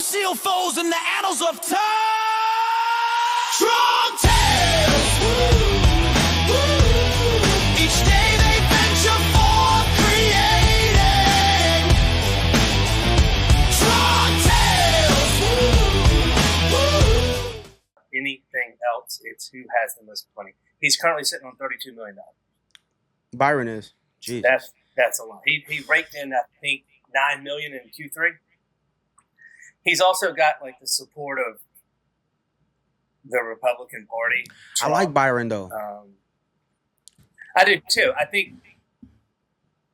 seal foes in the annals of time. Strong tales. Each day they venture forth creating. Strong tales. Anything else, it's who has the most money. He's currently sitting on $32 million. Byron is. Jeez. That's a lot. He raked in, I think, $9 million in Q3. He's also got like the support of the Republican Party. Trump. I like Byron though. I do too. I think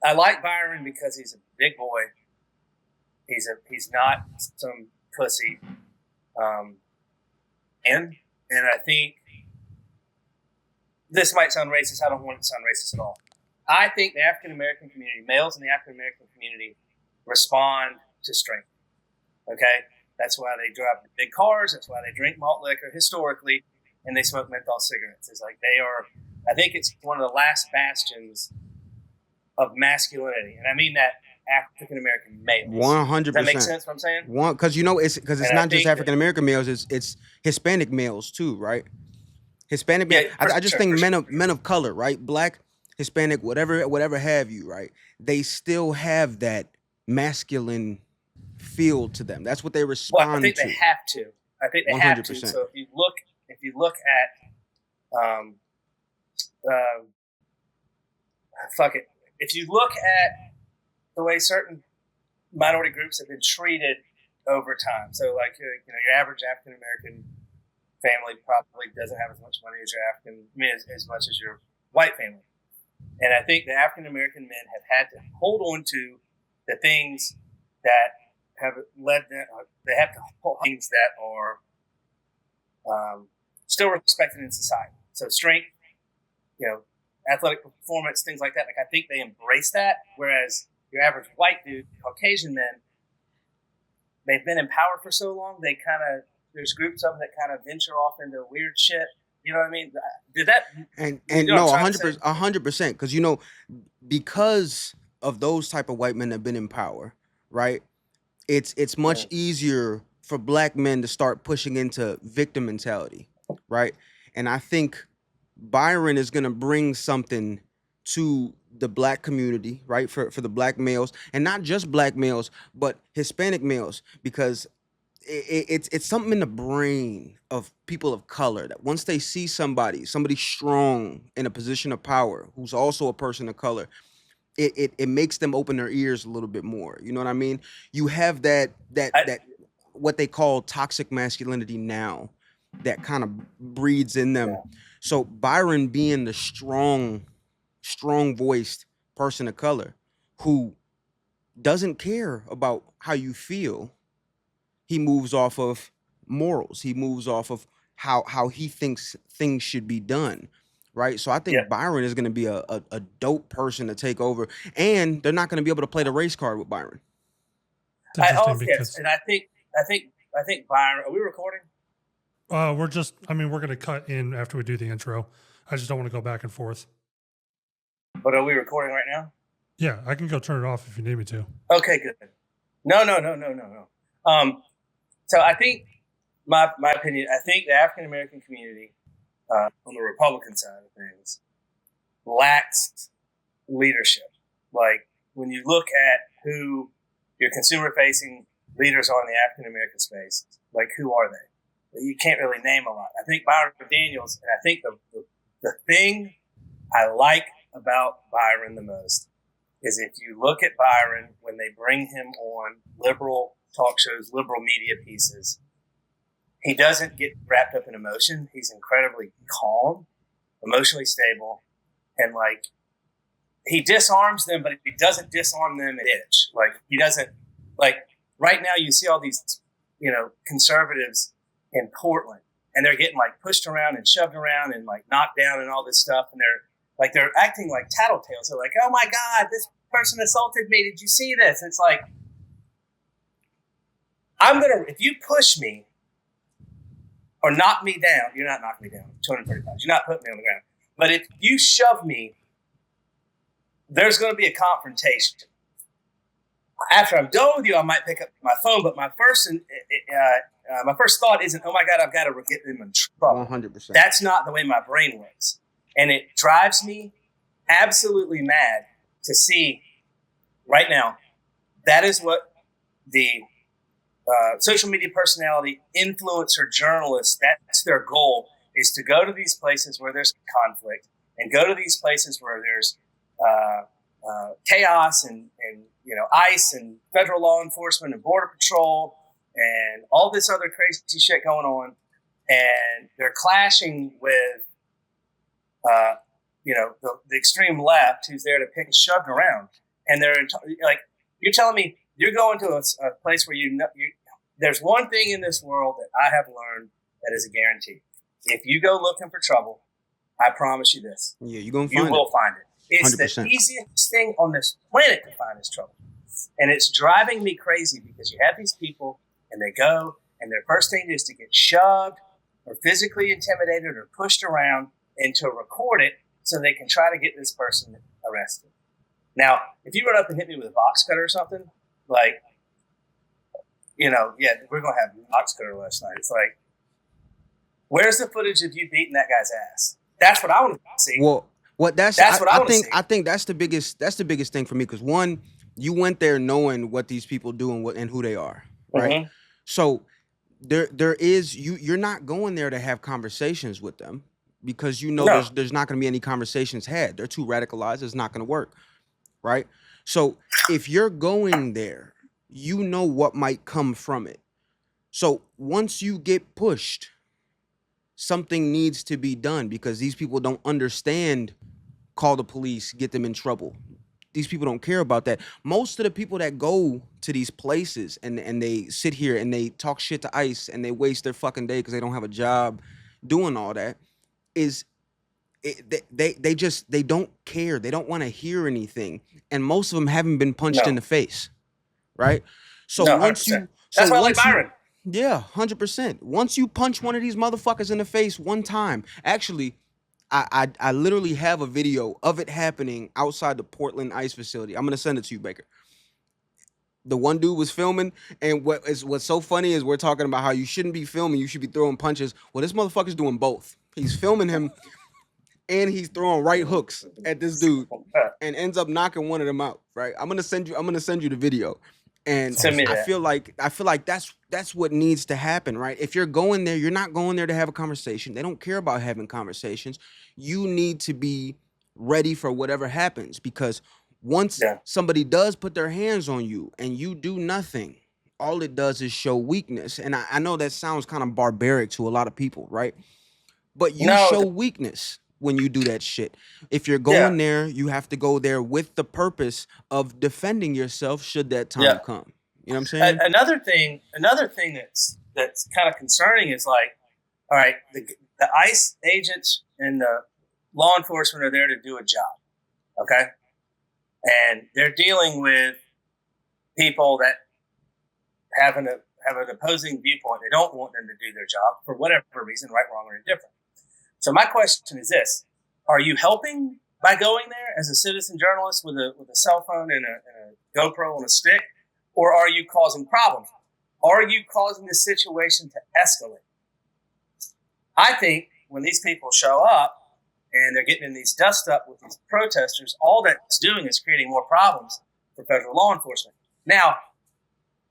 I like Byron because he's a big boy. He's not some pussy. And I think this might sound racist. I don't want it to sound racist at all. I think the African American community, males in the African American community, respond to strength. Okay? That's why they drive big cars. That's why they drink malt liquor historically, and they smoke menthol cigarettes. It's like they are, I think it's one of the last bastions of masculinity. And I mean that African American males. 100%. Does that make sense what I'm saying? Because it's not just African American males, it's Hispanic males too, right? Hispanic males. I just think men of color, right? Black, Hispanic, whatever have you, right? They still have that masculine feel to them. That's what they respond to. I think they have to. I think they 100%. Have to. So if you look at if you look at the way certain minority groups have been treated over time. So like your average African American family probably doesn't have as much money as your as much as your white family. And I think the African American men have had to hold on to the things that have led them. They have to hold things that are still respected in society. So strength, athletic performance, things like that. Like I think they embrace that. Whereas your average white dude, Caucasian men, they've been in power for so long. They there's groups of them that kind of venture off into weird shit. You know what I mean? Did that? And no, 100%. Because of those type of white men that have been in power, right? It's much easier for black men to start pushing into victim mentality, right? And I think Byron is going to bring something to the black community, right? For the black males, and not just black males, but Hispanic males, because it's something in the brain of people of color that once they see somebody strong in a position of power who's also a person of color, it makes them open their ears a little bit more. You know what I mean? You have that what they call toxic masculinity now that kind of breeds in them. So Byron being the strong voiced person of color who doesn't care about how you feel. He moves off of morals. He moves off of how he thinks things should be done, right? So I think Byron is going to be a dope person to take over, and they're not going to be able to play the race card with Byron. Yes, and I think Byron. Are we recording? We're going to cut in after we do the intro. I just don't want to go back and forth. But are we recording right now? Yeah, I can go turn it off if you need me to. Okay, good. No. So I think my opinion. I think the African American community on the Republican side of things lacks leadership. Like when you look at who your consumer-facing leaders are in the African American space, like who are they? You can't really name a lot. I think Byron Daniels, and I think the thing I like about Byron the most is if you look at Byron when they bring him on liberal talk shows, liberal media pieces, he doesn't get wrapped up in emotion. He's incredibly calm, emotionally stable, and like he disarms them, but he doesn't disarm them an inch. Like he doesn't, like right now you see all these, conservatives in Portland, and they're getting like pushed around and shoved around and like knocked down and all this stuff, and they're acting like tattletales. They're like, "Oh my God, this person assaulted me. Did you see this?" And it's like, if you push me or knock me down, you're not knocking me down 230 pounds. You're not putting me on the ground. But if you shove me, there's going to be a confrontation. after I'm done with you, I might pick up my phone. But my first thought isn't, oh my God, I've got to get them in trouble. 100%. That's not the way my brain works. And it drives me absolutely mad to see right now. That is what the social media personality, influencer, journalists, that's their goal, is to go to these places where there's conflict and go to these places where there's chaos and ICE and federal law enforcement and border patrol and all this other crazy shit going on. And they're clashing with, the extreme left who's there to pick and shove around. And they're like, you're telling me you're going to a place where there's one thing in this world that I have learned that is a guarantee. If you go looking for trouble, I promise you this. Yeah, you will find it. It's 100%. the easiest thing on this planet to find is trouble. And it's driving me crazy because you have these people and they go and their first thing is to get shoved or physically intimidated or pushed around and to record it so they can try to get this person arrested. Now, if you run up and hit me with a box cutter or something, like, we're going to have a box cutter last night. It's like, where's the footage of you beating that guy's ass? That's what I want to see. Well, that's what I think see. I think that's the biggest thing for me, because one, you went there knowing what these people do and who they are, right? Mm-hmm. So there is you're not going there to have conversations with them because there's not going to be any conversations had. They're too radicalized. It's not going to work, right? So if you're going there, you know what might come from it. So once you get pushed, something needs to be done because these people don't understand. Call the police, get them in trouble. These people don't care about that. Most of the people that go to these places and they sit here and they talk shit to ICE and they waste their fucking day because they don't have a job doing all that they don't care. They don't want to hear anything. And most of them haven't been punched in the face, right? So once 100%. That's why I like Byron. Yeah, 100%. Once you punch one of these motherfuckers in the face one time, actually, I literally have a video of it happening outside the Portland ICE facility. I'm gonna send it to you, Baker. The one dude was filming, and what's so funny is we're talking about how you shouldn't be filming, you should be throwing punches. Well, this motherfucker's doing both. He's filming him, and he's throwing right hooks at this dude, and ends up knocking one of them out. Right? I'm gonna send you the video. And I feel like that's what needs to happen, right? If you're going there, you're not going there to have a conversation. They don't care about having conversations. You need to be ready for whatever happens, because once somebody does put their hands on you and you do nothing, all it does is show weakness. And I know that sounds kind of barbaric to a lot of people, right? But you show weakness when you do that shit. If you're going there, you have to go there with the purpose of defending yourself should that time come. You know what I'm saying? Another thing that's kind of concerning is like, all right, the ICE agents and the law enforcement are there to do a job, okay? And they're dealing with people that have an opposing viewpoint. They don't want them to do their job for whatever reason, right, wrong, or indifferent. So my question is this: are you helping by going there as a citizen journalist with a cell phone and a GoPro on a stick, or are you causing problems? Are you causing the situation to escalate? I think when these people show up and they're getting in these dust up with these protesters, all that's doing is creating more problems for federal law enforcement. Now,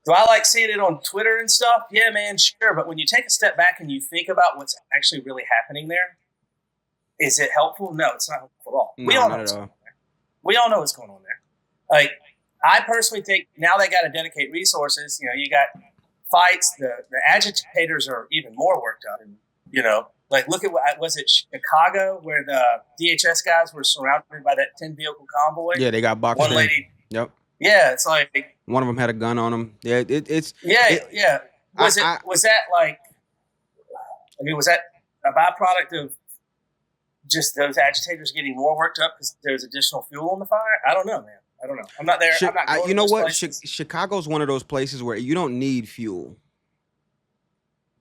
do I like seeing it on Twitter and stuff? Yeah, man, sure. But when you take a step back and you think about what's actually really happening there, is it helpful? No, it's not helpful at all. We all know what's going on there. We all know what's going on there. Like, I personally think now they got to dedicate resources. You know, you got fights. The agitators are even more worked up. And, you know, like, look at was it Chicago where the DHS guys were surrounded by that 10 vehicle convoy? Yeah, they got boxed One in. lady. Yep. Yeah, it's like one of them had a gun on him. Yeah, it's yeah. Was that like? I mean, was that a byproduct of just those agitators getting more worked up because there's additional fuel on the fire? I don't know, man. I don't know. I'm not there. I'm not going you know what? Chicago's one of those places where you don't need fuel.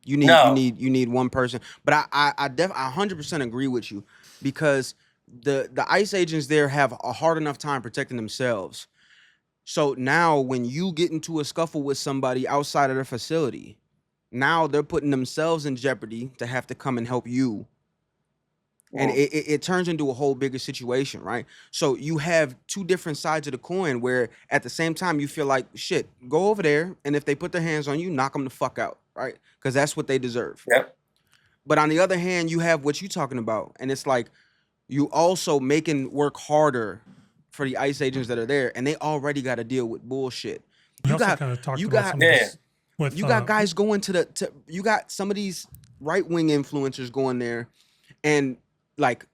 You need one person. But I 100% agree with you, because the ICE agents there have a hard enough time protecting themselves. So now when you get into a scuffle with somebody outside of their facility, now they're putting themselves in jeopardy to have to come and help you. And it turns into a whole bigger situation, right? So you have two different sides of the coin where at the same time you feel like, shit, go over there, and if they put their hands on you, knock them the fuck out, right? Because that's what they deserve. Yep. But on the other hand, you have what you're talking about, and it's like you also making work harder for the ICE agents that are there, and they already got to deal with bullshit. We You also got kind of talked you about got some of this with you got guys going to you got some of these right-wing influencers going there and like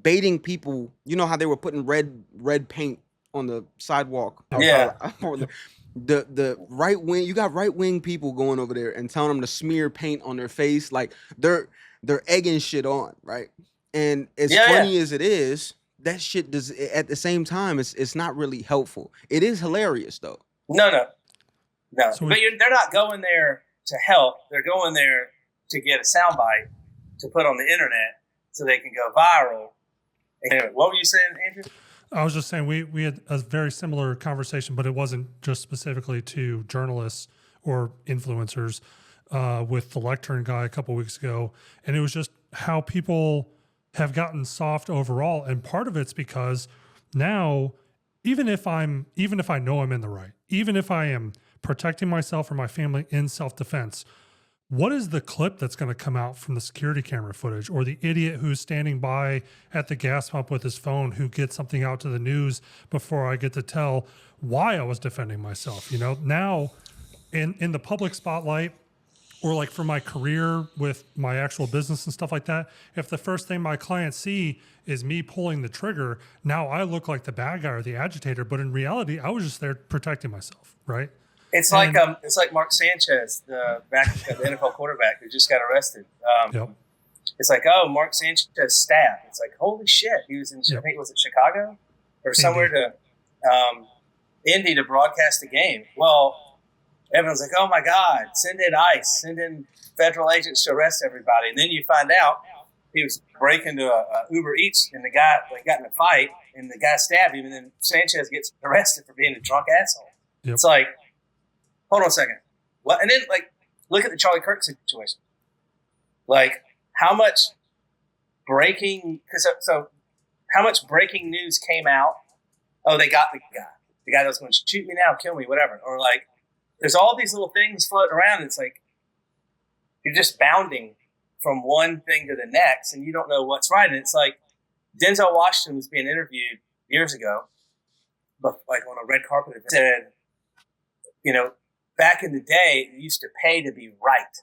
baiting people. You know how they were putting red paint on the sidewalk Yeah. outside the right wing. You got right-wing people going over there and telling them to smear paint on their face, like they're egging shit on, right? And as funny as it is, that shit does at the same time it's not really helpful. It is hilarious though. No. So But they're not going there to help. They're going there to get a soundbite to put on the internet so they can go viral. Anyway, what were you saying, Andrew? I was just saying we had a very similar conversation, but it wasn't just specifically to journalists or influencers with the lectern guy a couple weeks ago. And it was just how people have gotten soft overall. And part of it's because now, even if I know I'm in the right, even if I am protecting myself or my family in self-defense, what is the clip that's going to come out from the security camera footage, or the idiot who's standing by at the gas pump with his phone who gets something out to the news before I get to tell why I was defending myself? You know, now in the public spotlight, or like for my career with my actual business and stuff like that, if the first thing my clients see is me pulling the trigger, now I look like the bad guy or the agitator. But in reality, I was just there protecting myself, right? It's like Mark Sanchez, the NFL quarterback who just got arrested. Yep. It's like, oh, Mark Sanchez stabbed. It's like, holy shit, he was in. I think was it Chicago or somewhere to Indy to broadcast a game. Well, everyone's like, oh my God, send in ICE, send in federal agents to arrest everybody, and then you find out he was breaking to a Uber Eats, and the guy got in a fight, and the guy stabbed him, and then Sanchez gets arrested for being a drunk asshole. Yep. It's like, hold on a second. What? And then, like, look at the Charlie Kirk situation. Like, how much breaking? So how much breaking news came out? Oh, they got the guy that was going to shoot me now, kill me, whatever. Or like, there's all these little things floating around. It's like you're just bounding from one thing to the next, and you don't know what's right. And it's like Denzel Washington was being interviewed years ago, but like on a red carpet event, said, you know, back in the day, you used to pay to be right.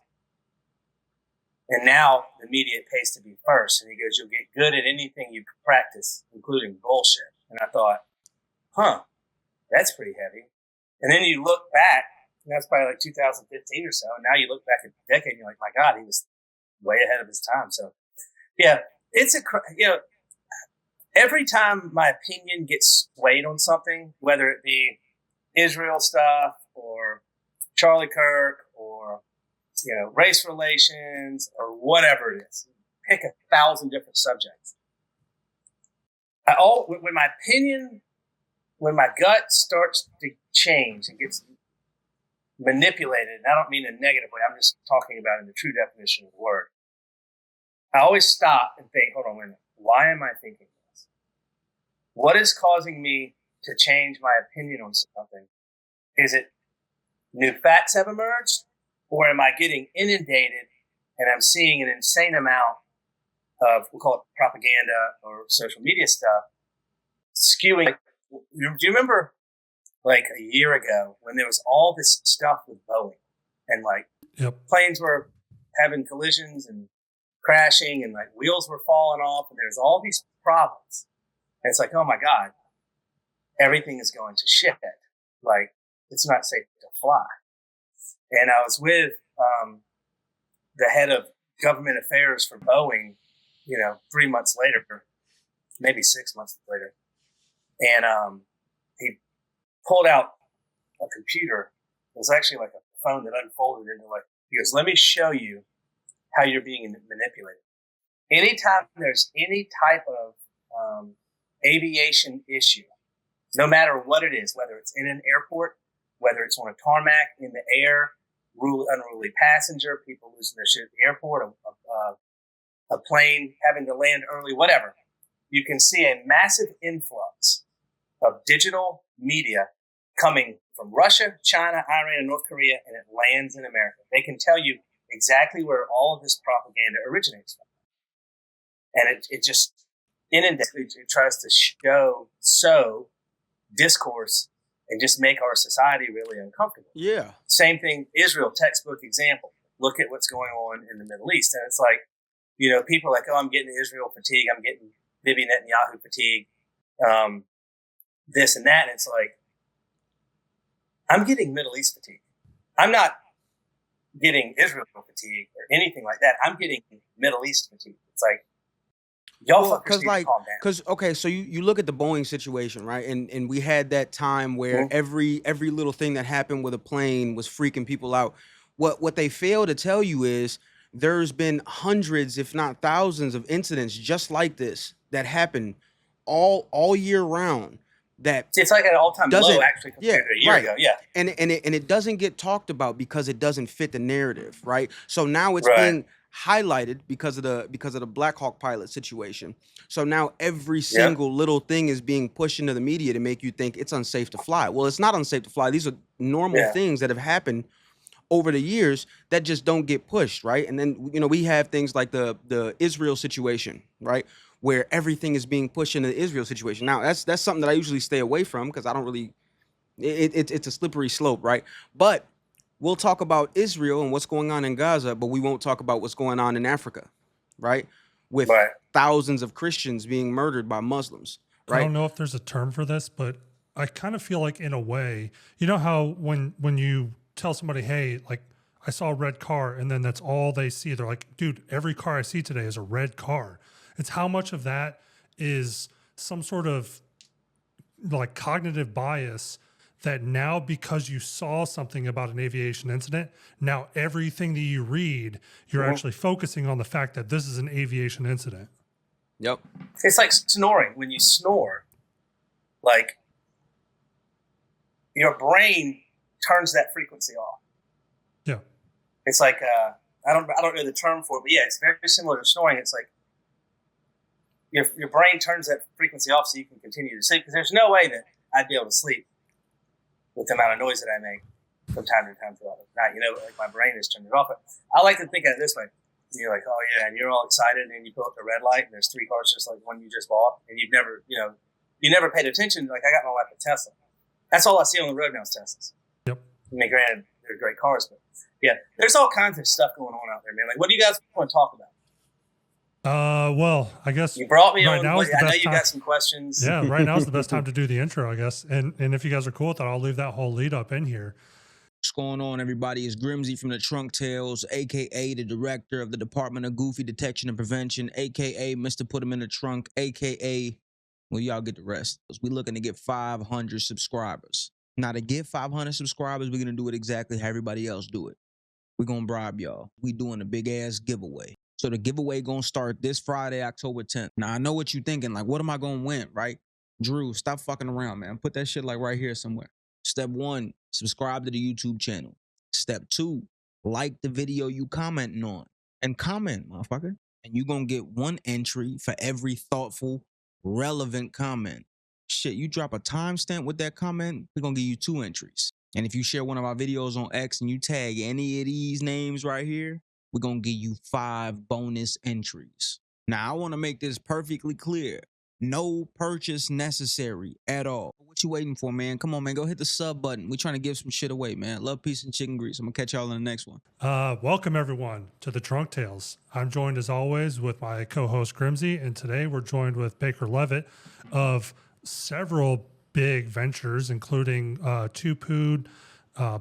And now the media pays to be first. And he goes, you'll get good at anything you practice, including bullshit. And I thought, that's pretty heavy. And then you look back, and that's probably like 2015 or so. And now you look back at the decade and you're like, my God, he was way ahead of his time. So yeah, it's every time my opinion gets swayed on something, whether it be Israel stuff or Charlie Kirk or, you know, race relations or whatever it is, pick 1,000 different subjects. When my gut starts to change and gets manipulated, and I don't mean in a negative way, I'm just talking about in the true definition of the word, I always stop and think, hold on, wait a minute, why am I thinking this? What is causing me to change my opinion on something? Is it new facts have emerged, or am I getting inundated and I'm seeing an insane amount of, we'll call it propaganda or social media stuff, skewing? Do you remember like a year ago when there was all this stuff with Boeing and like planes were having collisions and crashing and like wheels were falling off and there's all these problems. And it's like, oh my God, everything is going to shit. Like, it's not safe to fly. And I was with the head of government affairs for Boeing, 3 months later, maybe 6 months later. And he pulled out a computer. It was actually like a phone that unfolded into like, he goes, let me show you how you're being manipulated. Anytime there's any type of aviation issue, no matter what it is, whether it's in an airport, whether it's on a tarmac, in the air, unruly passenger, people losing their shit at the airport, a plane having to land early, whatever. You can see a massive influx of digital media coming from Russia, China, Iran, and North Korea, and it lands in America. They can tell you exactly where all of this propaganda originates from. And it just inundates, it tries to sow discourse and just make our society really uncomfortable. Yeah. Same thing, Israel, textbook example. Look at what's going on in the Middle East. And it's like, you know, people are like, oh, I'm getting Israel fatigue. I'm getting Bibi Netanyahu fatigue. This and that. And it's like, I'm getting Middle East fatigue. I'm not getting Israel fatigue or anything like that. I'm getting Middle East fatigue. It's like, y'all fuckers need to calm down. Because okay, so you look at the Boeing situation, right? And we had that time where every little thing that happened with a plane was freaking people out. What they fail to tell you is there's been hundreds, if not thousands, of incidents just like this that happen all year round. That it's like an all-time low, actually, compared to a year ago. Yeah, and it doesn't get talked about because it doesn't fit the narrative, right? So now it's being highlighted because of the Black Hawk pilot situation. So now every single little thing is being pushed into the media to make you think it's unsafe to fly. Well, it's not unsafe to fly. These are normal things that have happened over the years that just don't get pushed, right? And then, you know, we have things like the Israel situation, right? Where everything is being pushed into the Israel situation. Now, that's something that I usually stay away from because I don't really, it's a slippery slope, right? But we'll talk about Israel and what's going on in Gaza, but we won't talk about what's going on in Africa, right? With thousands of Christians being murdered by Muslims, right? I don't know if there's a term for this, but I kind of feel like in a way, you know how when you tell somebody, hey, like I saw a red car and then that's all they see. They're like, dude, every car I see today is a red car. It's how much of that is some sort of like cognitive bias that now because you saw something about an aviation incident, now everything that you read, you're actually focusing on the fact that this is an aviation incident. Yep. It's like snoring. When you snore, like your brain turns that frequency off. Yeah. It's like I don't know the term for it, but yeah, it's very similar to snoring. It's like your brain turns that frequency off so you can continue to sleep. Because there's no way that I'd be able to sleep with the amount of noise that I make from time to time throughout the night. You know, like my brain has turned it off. But I like to think of it this way. You're like, oh yeah, and you're all excited, and you pull up the red light, and there's three cars just like one you just bought, and you've never, you never paid attention. Like I got my wife a Tesla. That's all I see on the road now is Teslas. Yep. I mean, granted, they're great cars, but yeah, there's all kinds of stuff going on out there, man. Like, what do you guys want to talk about? Well, I guess you brought me right on. Now I know you got some questions. Yeah, right now is the best time to do the intro, I guess. And if you guys are cool with that, I'll leave that whole lead up in here. What's going on, everybody? It's Grimzy from the Trunk Tales, a.k.a. the director of the Department of Goofy Detection and Prevention, a.k.a. Mr. Put 'em in the Trunk, a.k.a. well, y'all get the rest. We're looking to get 500 subscribers. Now, to get 500 subscribers, we're going to do it exactly how everybody else do it. We're going to bribe y'all. We doing a big-ass giveaway. So the giveaway going to start this Friday, October 10th. Now, I know what you're thinking. Like, what am I going to win, right? Drew, stop fucking around, man. Put that shit like right here somewhere. Step 1, subscribe to the YouTube channel. Step 2, like the video you commenting on. And comment, motherfucker. And you're going to get 1 entry for every thoughtful, relevant comment. Shit, you drop a timestamp with that comment, we're going to give you 2 entries. And if you share one of our videos on X and you tag any of these names right here, we're going to give you 5 bonus entries. Now, I want to make this perfectly clear. No purchase necessary at all. What you waiting for, man? Come on, man. Go hit the sub button. We're trying to give some shit away, man. Love, peace, and chicken grease. I'm going to catch y'all in the next one. Welcome, everyone, to the Trunk Tales. I'm joined, as always, with my co-host, Grimzy. And today we're joined with Baker Leavitt of several big ventures, including Two Pood,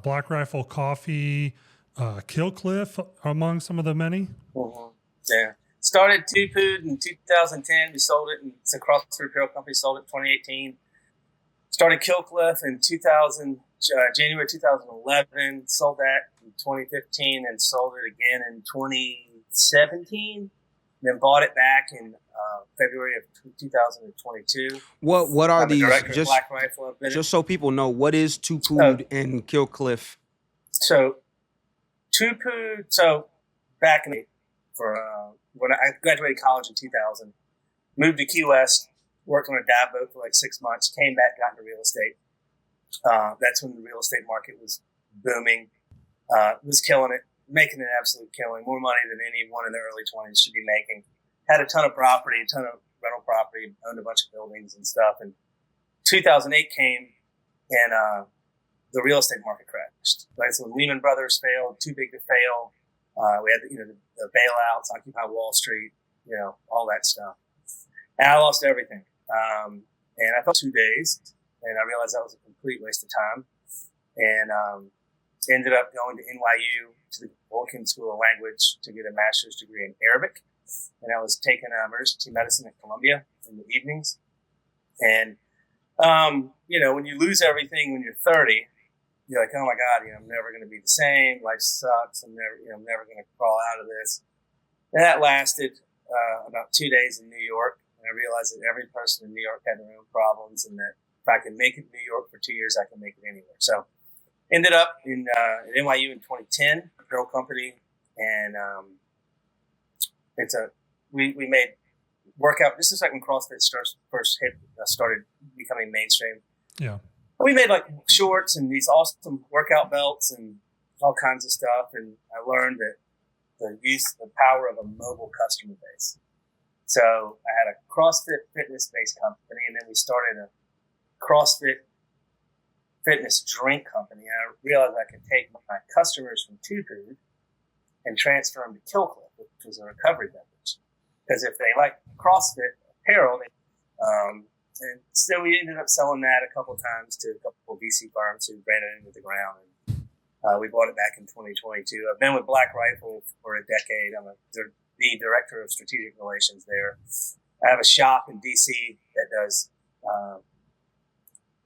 Black Rifle Coffee, Killcliff, among some of the many. Yeah. Started Two Pood in 2010. We sold it, and it's a CrossFit Apparel company. Sold it in 2018. Started Killcliff in January 2011. Sold that in 2015, and sold it again in 2017. then bought it back in February of 2022. What are I'm a these? director of Just Black Rifle. I've been just so people know, what is Tupu and Kill Cliff? So Tupu, so back in the, for when I graduated college in 2000, moved to Key West, worked on a dive boat for like 6 months, came back, got into real estate. That's when the real estate market was booming, was killing it, making an absolute killing, more money than anyone in their early 20s should be making. Had a ton of property, a ton of rental property, owned a bunch of buildings and stuff. And 2008 came, and the real estate market crashed. Right, so when Lehman Brothers failed, too big to fail. We had the bailouts, Occupy Wall Street, all that stuff. And I lost everything. And I felt 2 days, and I realized that was a complete waste of time. And ended up going to NYU, to the Vulcan School of Language, to get a master's degree in Arabic. And I was taking emergency medicine at Columbia in the evenings. And, when you lose everything when you're 30, you're like, oh my God, I'm never going to be the same. Life sucks. I'm never going to crawl out of this. And that lasted about 2 days in New York. And I realized that every person in New York had their own problems, and that if I can make it in New York for 2 years, I can make it anywhere. So ended up at NYU in 2010, a girl company. And we made workout. This is like when CrossFit first started becoming mainstream. Yeah. We made like shorts and these awesome workout belts and all kinds of stuff. And I learned that the power of a mobile customer base. So I had a CrossFit fitness-based company, and then we started a CrossFit fitness drink company. And I realized I could take my customers from Tupu and transfer them to Kill Cliff, which was a recovery beverage. Because if they like CrossFit apparel, and so we ended up selling that a couple times to a couple of VC firms who ran it into the ground. And we bought it back in 2022. I've been with Black Rifle for a decade. I'm the director of strategic relations there. I have a shop in DC that does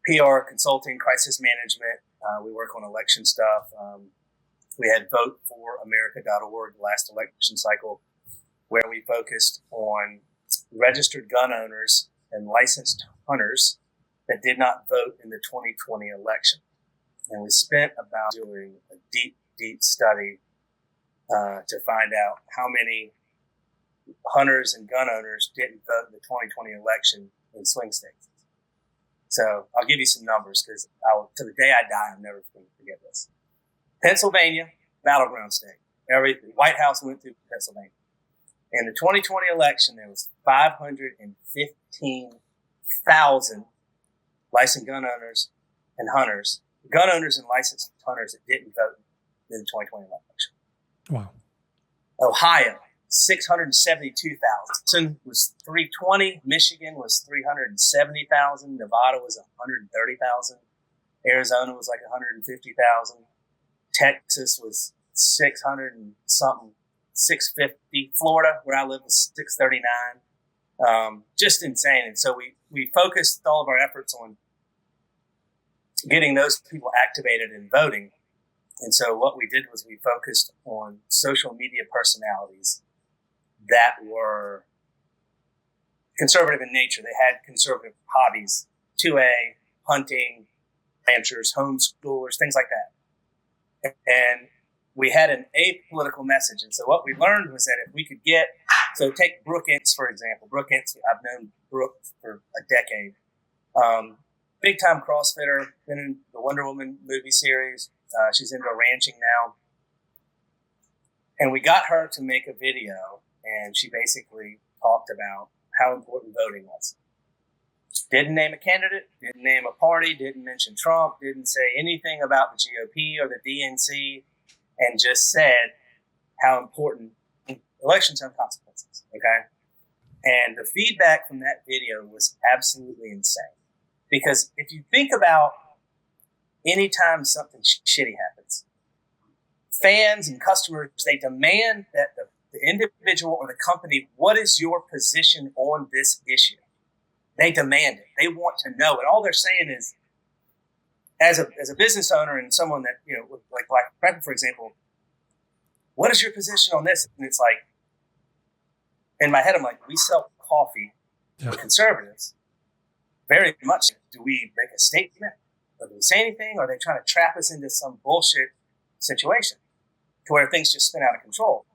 PR, consulting, crisis management. We work on election stuff. We had voteforamerica.org last election cycle, where we focused on registered gun owners and licensed hunters that did not vote in the 2020 election. And we spent about doing a deep, deep study to find out how many hunters and gun owners didn't vote in the 2020 election in swing states. So I'll give you some numbers, because to the day I die, I'm never going to forget this. Pennsylvania, battleground state. White House went through Pennsylvania. In the 2020 election, there was 515,000 licensed gun owners and hunters, gun owners and licensed hunters that didn't vote in the 2020 election. Wow. Ohio, 672,000 was 320. Michigan was 370,000. Nevada was 130,000. Arizona was like 150,000. Texas was 600 and something. 650. Florida, where I live, was 639. Just insane. And so we focused all of our efforts on getting those people activated and voting. And so what we did was we focused on social media personalities that were conservative in nature. They had conservative hobbies, 2A, hunting, ranchers, homeschoolers, things like that. And we had an apolitical message. And so what we learned was that if we could take Brooke Ince, for example. Brooke Ince, I've known Brooke for a decade. Big time CrossFitter, been in the Wonder Woman movie series. She's into ranching now. And we got her to make a video, and she basically talked about how important voting was. Didn't name a candidate, didn't name a party, didn't mention Trump, didn't say anything about the GOP or the DNC, and just said how important elections have consequences, okay? And the feedback from that video was absolutely insane. Because if you think about anytime something shitty happens, fans and customers, they demand that the individual or the company, what is your position on this issue? They demand it. They want to know. And all they're saying is, as a business owner and someone that, like Black Rifle, for example, what is your position on this? And it's like, in my head, I'm like, we sell coffee Yeah. for conservatives. Very much. Do we make a statement? Or do we say anything? Or are they trying to trap us into some bullshit situation to where things just spin out of control?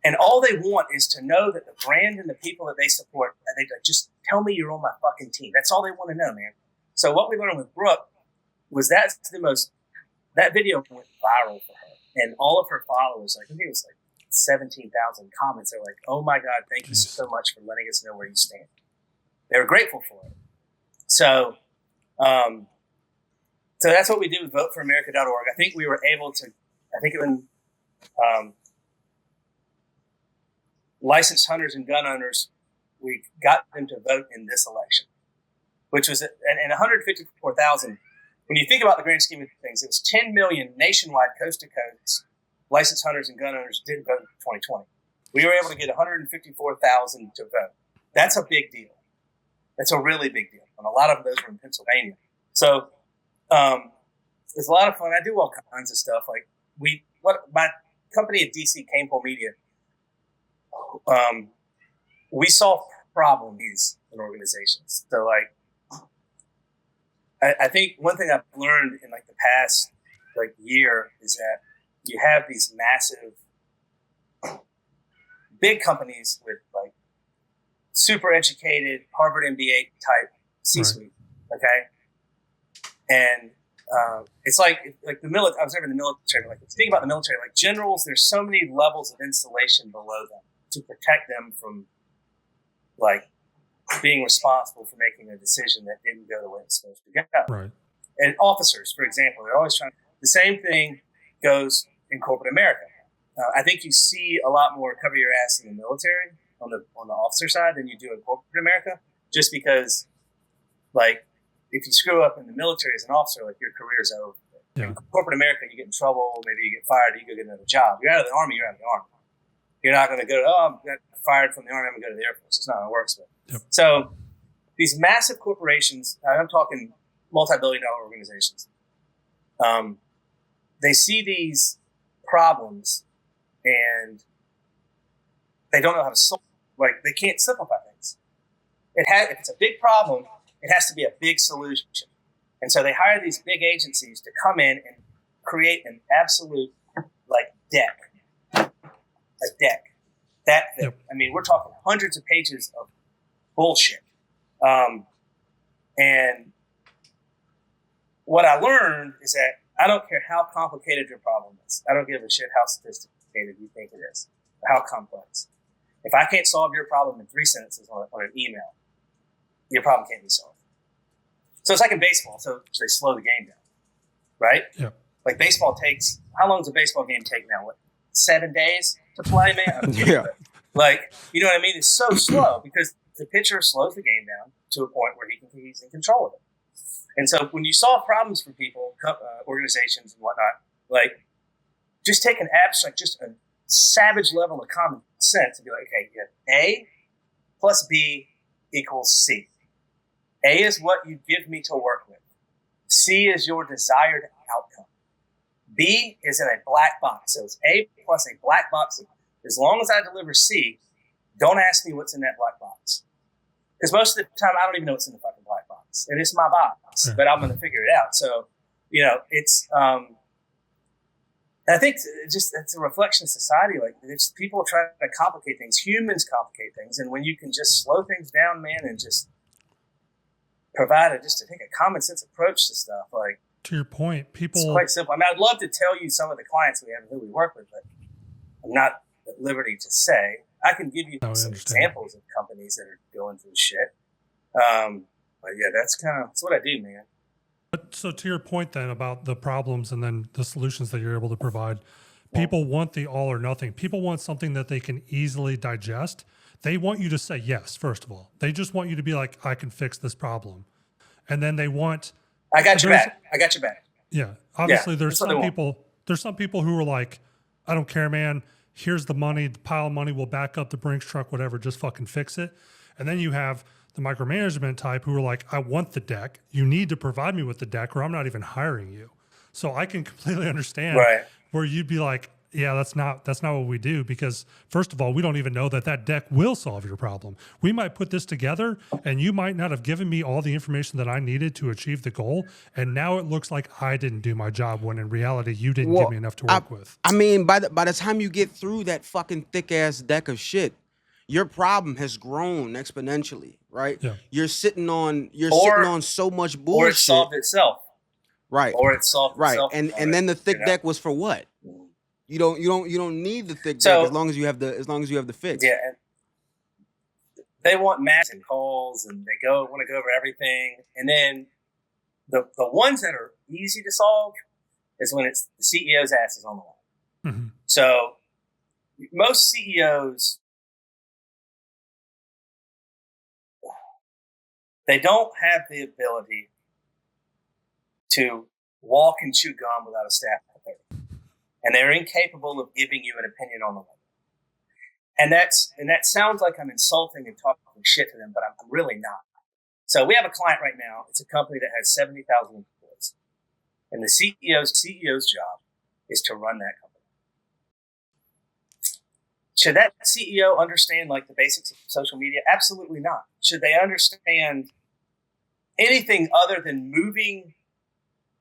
And all they want is to know that the brand and the people that they support, they just tell me you're on my fucking team. That's all they want to know, man. So what we learned with Brooke was that video went viral for her. And all of her followers, like I think it was like 17,000 comments. They're like, oh my God, thank you so much for letting us know where you stand. They were grateful for it. So, so that's what we did with voteforamerica.org. I think we were able to, licensed hunters and gun owners, we got them to vote in this election, which was, and 154,000. When you think about the grand scheme of things, it was 10 million nationwide, coast to coast, licensed hunters and gun owners did vote in 2020. We were able to get 154,000 to vote. That's a big deal. That's a really big deal. And a lot of those were in Pennsylvania. So it's a lot of fun. I do all kinds of stuff. Like my company at DC, Camepole Media, we solve problems in organizations. So like, I think one thing I've learned in like the past like year is that you have these massive, big companies with like super educated Harvard MBA type C-suite. Right. Okay. And, it's like the military, I was never in the military, like if you think about the military, like generals, there's so many levels of insulation below them to protect them from like being responsible for making a decision that didn't go the way it's supposed to go. Right. And officers, for example, they're always trying. The same thing goes in corporate America. I think you see a lot more cover your ass in the military on the officer side than you do in corporate America, just because, like, if you screw up in the military as an officer, like your career's over. Yeah. In corporate America, you get in trouble, maybe you get fired, you go get another job. You're out of the Army, you're out of the Army. You're not going to go, I'm fired from the Army, I'm going to go to the Air Force. It's not how it works. Yep. So these massive corporations, I'm talking multi-billion-dollar organizations, they see these problems and they don't know how to solve. Like they can't simplify things. If it's a big problem, it has to be a big solution. And so they hire these big agencies to come in and create an absolute like deck. A deck. That thick. Yep. I mean, we're talking hundreds of pages of bullshit. And what I learned is that I don't care how complicated your problem is. I don't give a shit how sophisticated you think it is, or how complex. If I can't solve your problem in 3 sentences on an email, your problem can't be solved. So it's like in baseball. So they slow the game down, right? Yeah. Like baseball takes, how long does a baseball game take now? What, 7 days to play, man? Yeah. Like, you know what I mean? It's so slow because the pitcher slows the game down to a point where he's in control of it. And so when you solve problems for people, organizations and whatnot, like just take an abstract, just a savage level of common sense and be like, okay, you have A plus B equals C. A is what you give me to work with. C is your desired outcome. B is in a black box. So it's A plus a black box. As long as I deliver C, don't ask me what's in that black box. Because most of the time, I don't even know what's in the fucking black box. And it's my box, but I'm going to figure it out. So, you know, it's, I think it's a reflection of society. Like, it's people trying to complicate things. Humans complicate things. And when you can just slow things down, man, and just provide I think a common sense approach to stuff, like, to your point, people, it's quite simple. I mean, I'd love to tell you some of the clients we have and who we work with, but I'm not at liberty to say. I can give you some examples of companies that are going through shit. But yeah, that's what I do, man. But so to your point then about the problems and then the solutions that you're able to provide, people want the all or nothing. People want something that they can easily digest. They want you to say yes, first of all. They just want you to be like, I can fix this problem. And then they want... I got your back. I got your back. Yeah. Obviously, there's some people who are like, I don't care, man. Here's the money, the pile of money will back up the Brinks truck, whatever, just fucking fix it. And then you have the micromanagement type who are like, I want the deck. You need to provide me with the deck or I'm not even hiring you. So I can completely understand where you'd be like, yeah, that's not what we do, because first of all, we don't even know that deck will solve your problem. We might put this together and you might not have given me all the information that I needed to achieve the goal. And now it looks like I didn't do my job, when in reality, you didn't give me enough to work with. I mean, by the time you get through that fucking thick ass deck of shit, your problem has grown exponentially, right? Yeah. You're sitting on so much bullshit. Or it solved itself. Right. Or it solved itself. And then the thick deck was for what? You don't need the thick deck as long as you have the fix. Yeah. And they want massive calls and they want to go over everything. And then the ones that are easy to solve is when it's the CEO's ass is on the line. Mm-hmm. So most CEOs, they don't have the ability to walk and chew gum without a staff of 30. And they're incapable of giving you an opinion on the matter. And that sounds like I'm insulting and talking shit to them, but I'm really not. So we have a client right now. It's a company that has 70,000 employees. And the CEO's job is to run that company. Should that CEO understand like the basics of social media? Absolutely not. Should they understand anything other than moving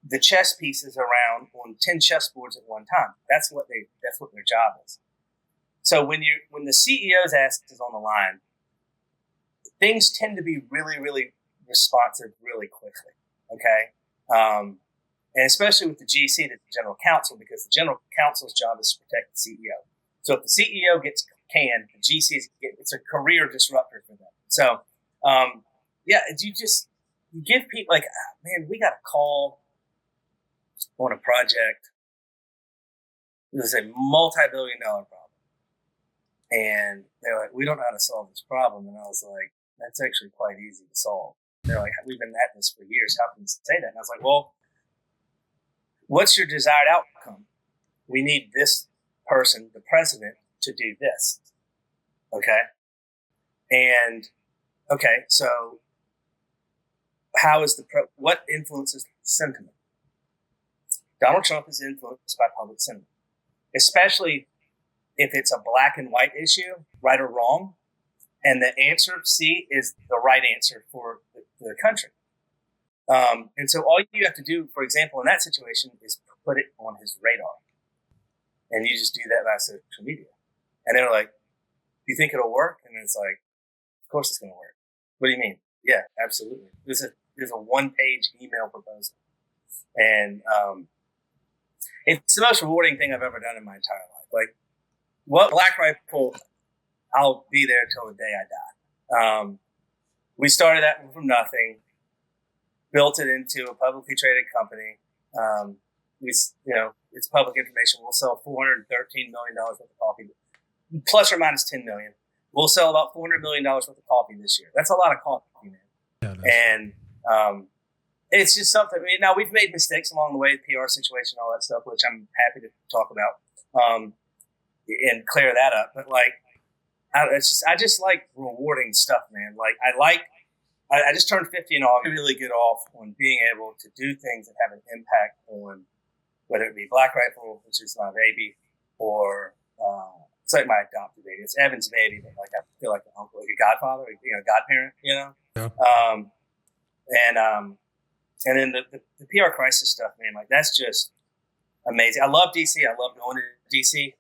the chess pieces around on 10 chessboards at one time? That's what their job is. So when the CEO's ass is on the line, things tend to be really, really responsive really quickly. Okay. And especially with the GC, the general counsel, because the general counsel's job is to protect the CEO. So if the CEO gets canned, the GCs it's a career disruptor for them. So, you give people like, man, we got a call on a project. It was a multi-billion-dollar problem. And they're like, we don't know how to solve this problem. And I was like, that's actually quite easy to solve. They're like, we've been at this for years. How can you say that? And I was like, well, what's your desired outcome? We need this person, the president, to do this. Okay. And okay, so what influences the sentiment? Donald Trump is influenced by public sentiment, especially if it's a black and white issue, right or wrong, and the answer C is the right answer for the country. And so all you have to do, for example, in that situation, is put it on his radar. And you just do that by social media. And they're like, you think it'll work? And it's like, of course it's going to work. What do you mean? Yeah, absolutely. There's a one-page email proposal. And it's the most rewarding thing I've ever done in my entire life. Like, what Black Rifle, I'll be there till the day I die. We started that from nothing, built it into a publicly traded company. It's public information. We'll sell $413 million worth of coffee, plus or minus 10 million. We'll sell about $400 million worth of coffee this year. That's a lot of coffee, man. Yeah, and it's just something. I mean, now we've made mistakes along the way, PR situation, all that stuff, which I'm happy to talk about and clear that up. But like, I just like rewarding stuff, man. Like I just turned 50 in August. I really get off on being able to do things that have an impact on, whether it be Black Rifle, which is my baby, or it's like my adopted baby. It's Evan's baby, but like I feel like an uncle, like a godfather, godparent, Yeah. And then the PR crisis stuff, man, like that's just amazing. I love DC. I love going to DC.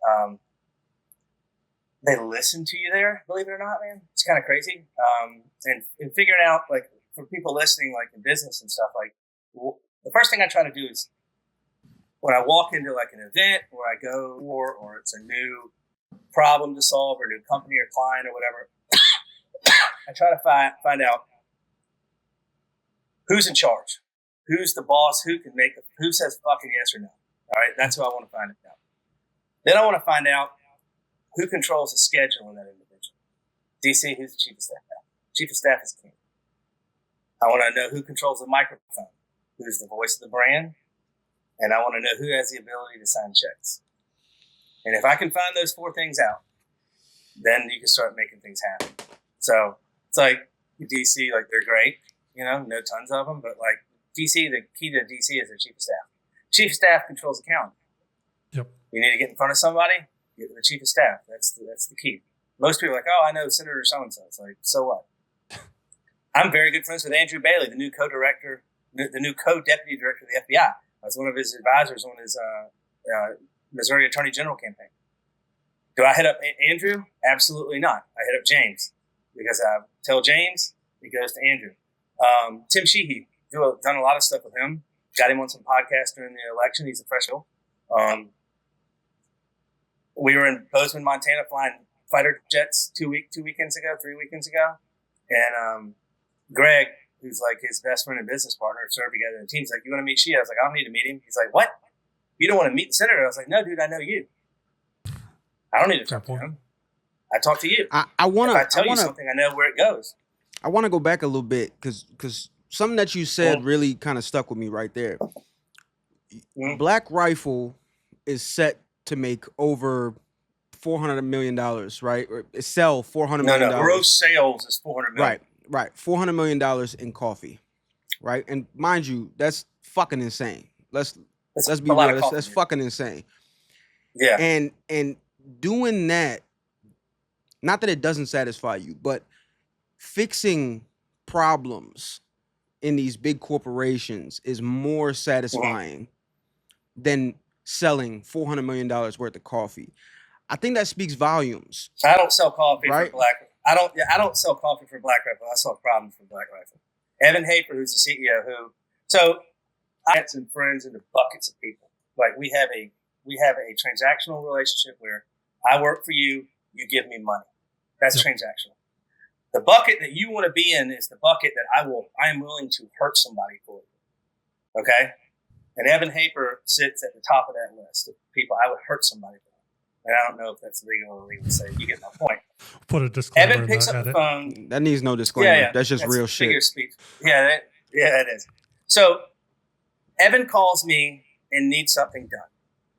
They listen to you there, believe it or not, man. It's kind of crazy. And figuring out, like, for people listening, like in business and stuff, like the first thing I try to do is when I walk into like an event where I go or it's a new problem to solve or a new company or client or whatever, I try to find out who's in charge, who's the boss, who says fucking yes or no. All right, that's who I want to find out. Then I want to find out who controls the schedule in that individual. DC, who's the chief of staff? Chief of staff is king. I want to know who controls the microphone, who's the voice of the brand, and I want to know who has the ability to sign checks. And if I can find those four things out, then you can start making things happen. So it's like DC, like they're great, know tons of them, but like DC, the key to DC is their chief of staff. Chief of staff controls accounting. Yep. You need to get in front of somebody, get to the chief of staff. That's the key. Most people are like, oh, I know Senator so-and-so. It's like, so what? I'm very good friends with Andrew Bailey, the new co-director, the new co-deputy director of the FBI. I was one of his advisors on his Missouri Attorney General campaign. Do I hit up Andrew? Absolutely not. I hit up James because I tell James, he goes to Andrew. Tim Sheehy, done a lot of stuff with him. Got him on some podcasts during the election. He's a professional. We were in Bozeman, Montana, flying fighter jets 3 weekends ago. And Greg, who's like his best friend and business partner, served together in the team. He's like, you want to meet Sheehy? I was like, I don't need to meet him. He's like, what? You don't want to meet the senator? I was like, no, dude, I know you. I don't need to talk to him. I talk to you. I want to. If I tell you something, I know where it goes. I want to go back a little bit because something that you said really kind of stuck with me right there. Black Rifle is set to make over $400 million, right? Or sell $400 million. No, gross sales is $400 million. Right. $400 million in coffee, right? And mind you, that's fucking insane. Let's be real. That's fucking insane. Yeah. And doing that, not that it doesn't satisfy you, but fixing problems in these big corporations is more satisfying than selling $400 million worth of coffee. I think that speaks volumes. I don't sell coffee right? for Black. I don't sell coffee for Black Rifle. I sell problems for Black Rifle. Evan Hafer, who's the CEO, so I had some friends into buckets of people. Like we have a transactional relationship where I work for you, you give me money. That's transactional. The bucket that you want to be in is the bucket that I am willing to hurt somebody for you. Okay? And Evan Hafer sits at the top of that list of people I would hurt somebody for. And I don't know if that's legal or illegal to say. You get my point. Put a disclaimer. Evan picks up the phone. That needs no disclaimer. Yeah. That's just real shit. Figure of speech. Yeah, it is. So Evan calls me and needs something done.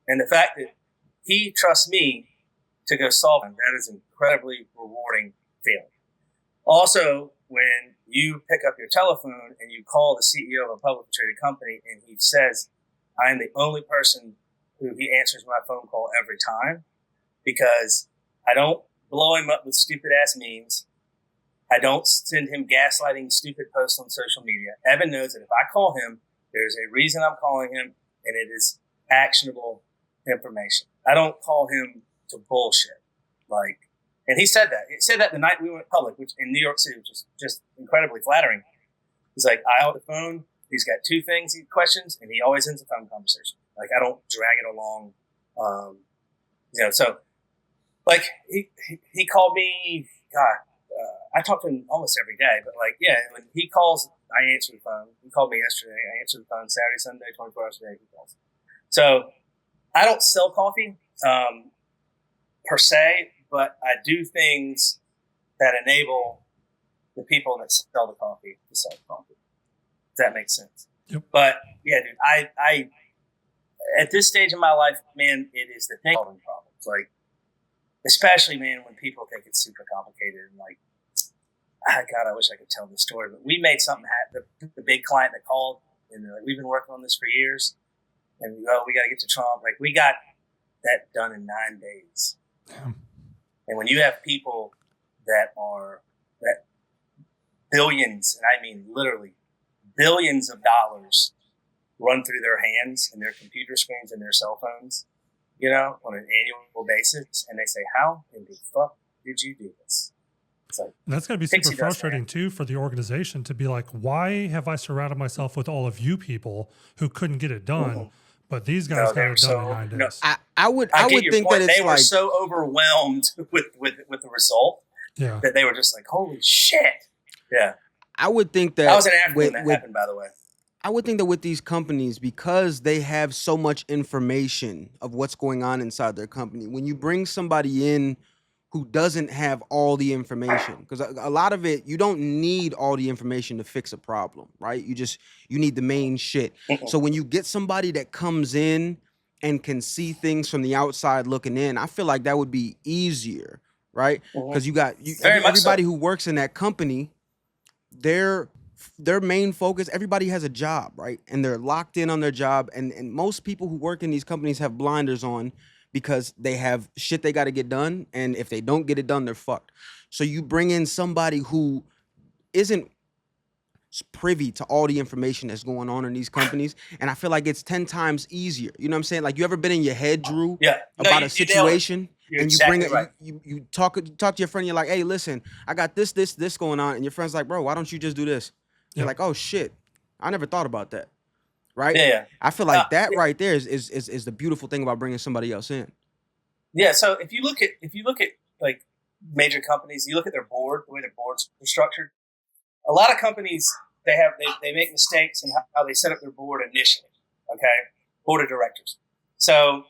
And the fact that he trusts me to go solve it, that is an incredibly rewarding feeling. Also, when you pick up your telephone and you call the CEO of a publicly traded company and he says, I am the only person who he answers my phone call every time because I don't blow him up with stupid ass memes. I don't send him gaslighting stupid posts on social media. Evan knows that if I call him, there's a reason I'm calling him and it is actionable information. I don't call him to bullshit. And he said that. He said that the night we went public, which in New York City, which is just incredibly flattering. He's like, I hold the phone. He's got two things he questions, and he always ends a phone conversation. Like I don't drag it along. So he called me. God, I talk to him almost every day. But when he calls, I answer the phone. He called me yesterday. I answer the phone Saturday, Sunday, 24 hours a day. He calls. So I don't sell coffee per se, but I do things that enable the people that sell the coffee to sell the coffee. If that makes sense. Yep. But yeah, dude, I at this stage in my life, man, it is the thing solving problems. Like, especially, man, when people think it's super complicated and God, I wish I could tell this story, but we made something happen. The big client that called, and we've been working on this for years, and we got to get to Trump. Like, we got that done in 9 days. Yeah. And when you have people that billions, and I mean literally billions of dollars run through their hands and their computer screens and their cell phones, on an annual basis, and they say, how in the fuck did you do this? That's going to be super frustrating too for the organization to be like, why have I surrounded myself with all of you people who couldn't get it done, but these guys got it done in 9 days? I would think that they were so overwhelmed with the result that they were just like, holy shit. Yeah. I would think that I was in Africa when that happened, by the way. I would think that with these companies, because they have so much information of what's going on inside their company, when you bring somebody in who doesn't have all the information, because a lot of it, you don't need all the information to fix a problem, right? You need the main shit. So when you get somebody that comes in and can see things from the outside looking in, I feel like that would be easier, right? Because everybody who works in that company, their main focus, everybody has a job, right? And they're locked in on their job. And most people who work in these companies have blinders on because they have shit they got to get done, and if they don't get it done, they're fucked. So you bring in somebody who isn't privy to all the information that's going on in these companies, and I feel like it's 10 times easier. You know what I'm saying? Like, you ever been in your head, Drew, Yeah. No, about you a nailed it. situation, You're and you bring exactly it, right. you talk to your friend, you're like, hey, listen, I got this going on, and your friend's like, bro, why don't you just do this? You're Yeah. like, oh shit, I never thought about that, right? Yeah. I feel like that right there is the beautiful thing about bringing somebody else in. Yeah. So if you look at like major companies, you look at their board, the way their boards are structured. A lot of companies they make mistakes in how they set up their board initially. Okay, board of directors. So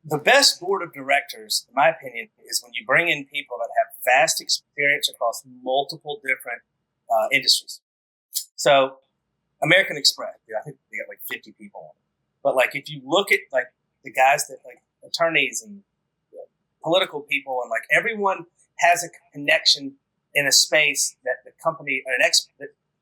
the best board of directors, in my opinion, is when you bring in people that have vast experience across multiple different industries. So American Express, I think they got like 50 people on it. But like, if you look at like the guys that like attorneys and political people, and like everyone has a connection in a space that the company,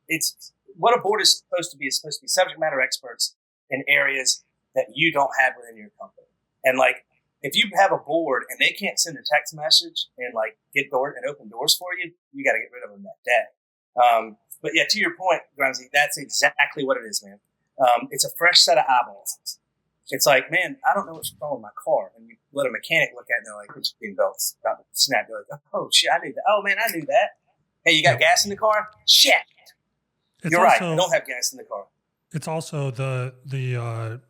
it's what a board is supposed to be subject matter experts in areas that you don't have within your company. And like, if you have a board and they can't send a text message and like open doors for you, you got to get rid of them that day. But yeah, to your point, Grimzy, that's exactly what it is, man. It's a fresh set of eyeballs. It's like, man, I don't know what's wrong with my car. And you let a mechanic look at it and they're like, between belts, about to snap. You're like, oh shit, I knew that. Oh man, I knew that. Hey, you got gas in the car? Shit. It's You're right. also- I don't have gas in the car. It's also the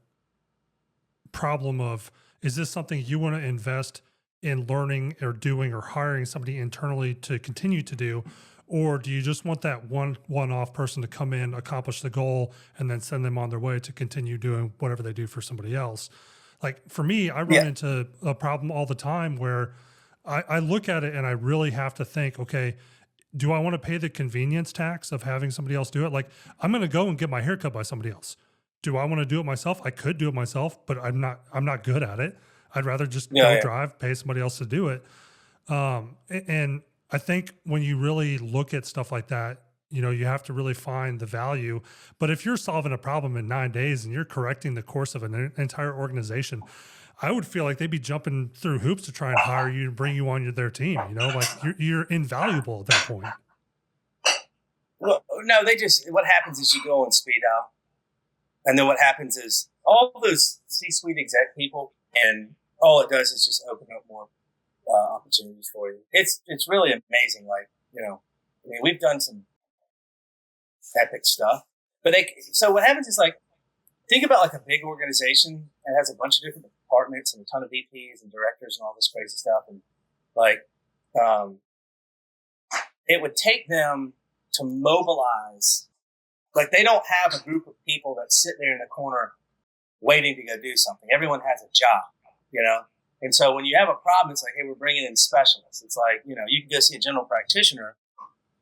problem of, is this something you want to invest in learning or doing or hiring somebody internally to continue to do? Or do you just want that one-off person to come in, accomplish the goal, and then send them on their way to continue doing whatever they do for somebody else? Like for me, I run into a problem all the time where I look at it and I really have to think, okay, do I want to pay the convenience tax of having somebody else do it? Like, I'm going to go and get my hair cut by somebody else. Do I want to do it myself? I could do it myself, but I'm not good at it. I'd rather just drive, pay somebody else to do it. And I think when you really look at stuff like that, you have to really find the value. But if you're solving a problem in 9 days and you're correcting the course of an entire organization, I would feel like they'd be jumping through hoops to try and hire you and bring you on their team. Like you're invaluable at that point. Well, no, what happens is you go on speed dial. And then what happens is all those C-suite exec people, and all it does is just open up more opportunities for you. It's really amazing. Like, we've done some epic stuff, but so what happens is, like, think about like a big organization that has a bunch of different departments and a ton of VPs and directors and all this crazy stuff. And like, it would take them to mobilize. Like, they don't have a group of people that sit there in the corner waiting to go do something. Everyone has a job, And so when you have a problem, it's like, hey, we're bringing in specialists. It's like, you can go see a general practitioner.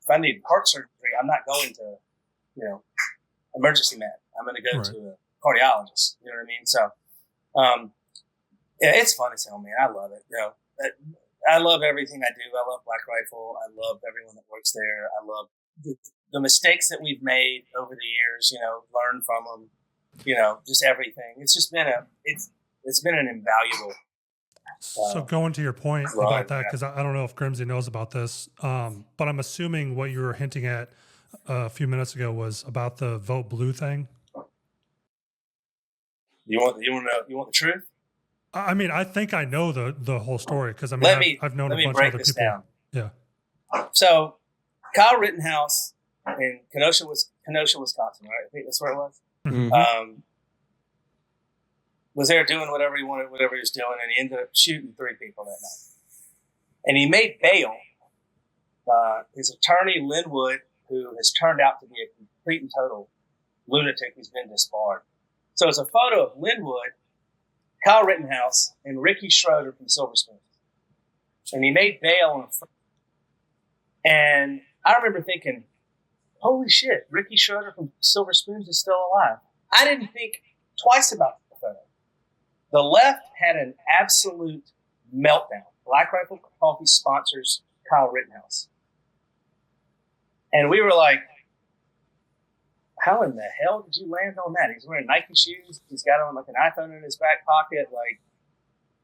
If I need heart surgery, I'm not going to, emergency med. I'm going to go to a cardiologist. You know what I mean? So, it's fun as hell, man. I love it. I love everything I do. I love Black Rifle. I love everyone that works there. I love the mistakes that we've made over the years, learn from them, just everything. It's just been it's been an invaluable. So going to your point about that, because I don't know if Grimzy knows about this, but I'm assuming what you were hinting at a few minutes ago was about the vote blue thing. You want the truth? I mean, I think I know the whole story because I've known a bunch of other people. Down. Yeah. So Kyle Rittenhouse in Kenosha, Wisconsin, right? I think that's where it was. Mm-hmm. Was there doing whatever he wanted, whatever he was doing, and he ended up shooting 3 people that night. And he made bail. His attorney, Linwood, who has turned out to be a complete and total lunatic, who's been disbarred. So it's a photo of Linwood, Kyle Rittenhouse, and Ricky Schroeder from Silver Spoon. And he made bail. And I remember thinking, holy shit, Ricky Schroeder from Silver Spoons is still alive. I didn't think twice about the photo. The left had an absolute meltdown. Black Rifle Coffee sponsors Kyle Rittenhouse. And we were like, how in the hell did you land on that? He's wearing Nike shoes. He's got on like an iPhone in his back pocket. Like,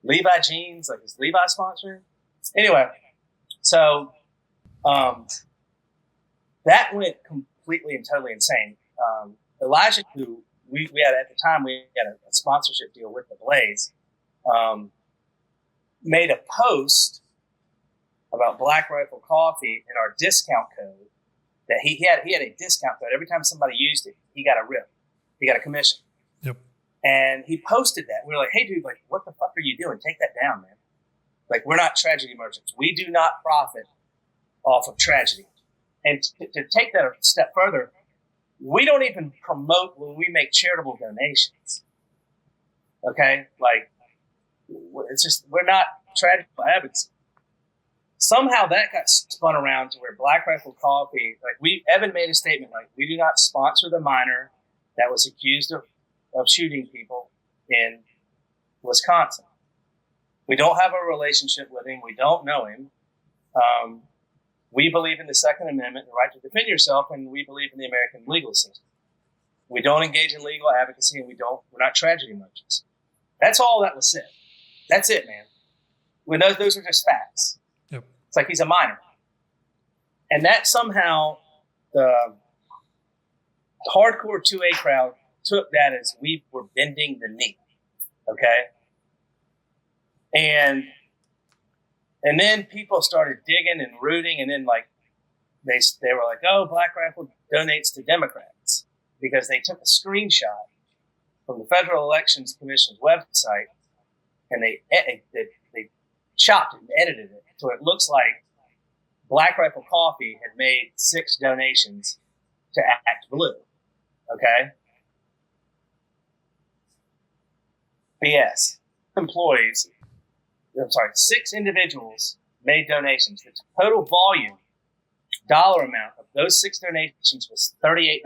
Levi jeans, like is Levi sponsoring? Anyway, so that went completely and totally insane. Elijah, who we had at the time, we had a sponsorship deal with the Blaze, made a post about Black Rifle Coffee and our discount code that he had a discount code. Every time somebody used it, he got a rip. He got a commission. Yep. And he posted that. We were like, hey, dude, like, what the fuck are you doing? Take that down, man. Like, we're not tragedy merchants. We do not profit off of tragedy. And to take that a step further, we don't even promote when we make charitable donations. Okay? Like, it's just, we're not tragedy advocates. Somehow that got spun around to where Black Rifle Coffee, like Evan made a statement, like, we do not sponsor the minor that was accused of shooting people in Wisconsin. We don't have a relationship with him. We don't know him. We believe in the Second Amendment, the right to defend yourself, and we believe in the American legal system. We don't engage in legal advocacy, and we're not tragedy merchants. That's all that was said. That's it, man. When those are just facts. Yep. It's like he's a minor. And that somehow the hardcore 2A crowd took that as we were bending the knee. Okay? And then people started digging and rooting, and then like they were like, oh, Black Rifle donates to Democrats, because they took a screenshot from the Federal Elections Commission's website and they chopped it and edited it so it looks like Black Rifle Coffee had made 6 donations to ActBlue. Okay? BS. Employees. 6 individuals made donations. The total volume, dollar amount of those 6 donations was $38.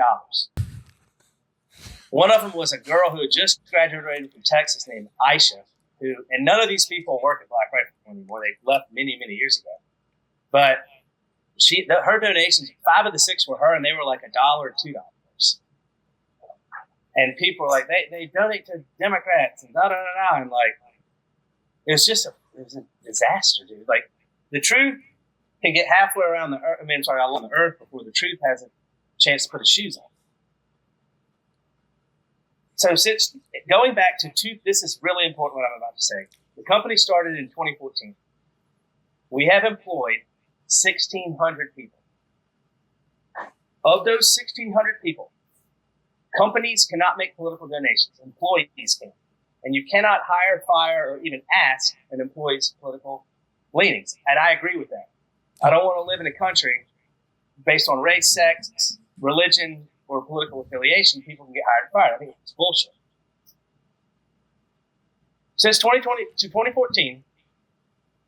One of them was a girl who had just graduated from Texas named Aisha, and none of these people work at Black Rifle anymore. They left many, many years ago. But her donations, 5 of the 6 were her, and they were like $1 or $2. And people were like, they donate to Democrats and da-da-da-da. And like, it was a disaster, dude. Like, the truth can get halfway around the earth. Along the earth before the truth has a chance to put its shoes on. So since going back to this is really important what I'm about to say. The company started in 2014. We have employed 1,600 people. Of those 1,600 people, companies cannot make political donations. Employees can. And you cannot hire, fire, or even ask an employee's political leanings. And I agree with that. I don't want to live in a country based on race, sex, religion, or political affiliation. People can get hired and fired. I think it's bullshit. Since 2020 to 2014,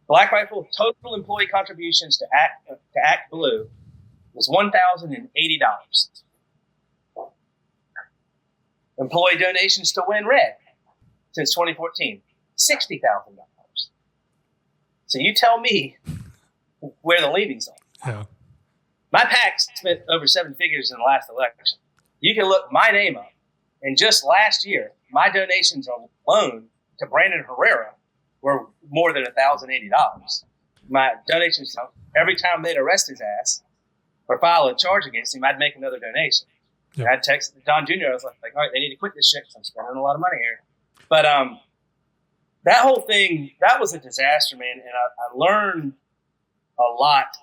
Black Rifle total employee contributions to ActBlue was $1,080. Employee donations to Win Red since 2014, $60,000. So you tell me where the leanings are. Yeah. My PAC spent over 7 figures in the last election. You can look my name up. And just last year, my donations alone to Brandon Herrera were more than $1,080. My donations, every time they'd arrest his ass or file a charge against him, I'd make another donation. Yep. And I'd text Don Jr. I was like, all right, they need to quit this shit because I'm spending a lot of money here. But that whole thing, that was a disaster, man. And I learned a lot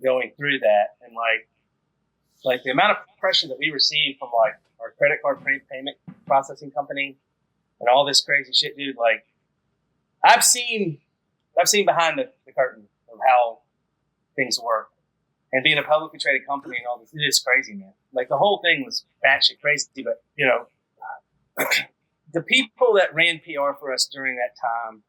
going through that. And like the amount of pressure that we received from like our credit card payment processing company and all this crazy shit, dude. Like I've seen behind the curtain of how things work, and being a publicly traded company and all this, it is crazy, man. Like the whole thing was batshit crazy, but you know, the people that ran PR for us during that time,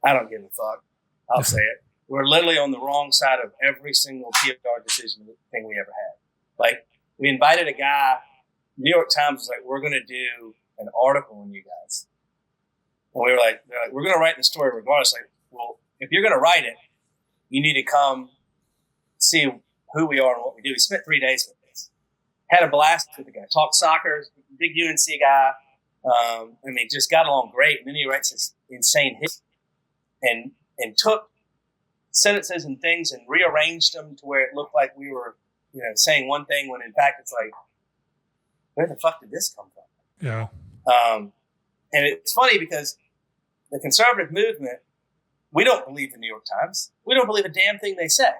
I don't give a fuck. I'll say it. We're literally on the wrong side of every single PR decision thing we ever had. Like, we invited a guy, New York Times was like, we're going to do an article on you guys. And we were like, we're going to write the story regardless. Like, well, if you're going to write it, you need to come see who we are and what we do. We spent 3 days with us. Had a blast with the guy. Talked soccer, big UNC guy. I mean, just got along great. And then he writes this insane hit and took sentences and things and rearranged them to where it looked like we were, saying one thing when in fact it's like, where the fuck did this come from? Yeah. And it's funny because the conservative movement, we don't believe the New York Times. We don't believe a damn thing they say.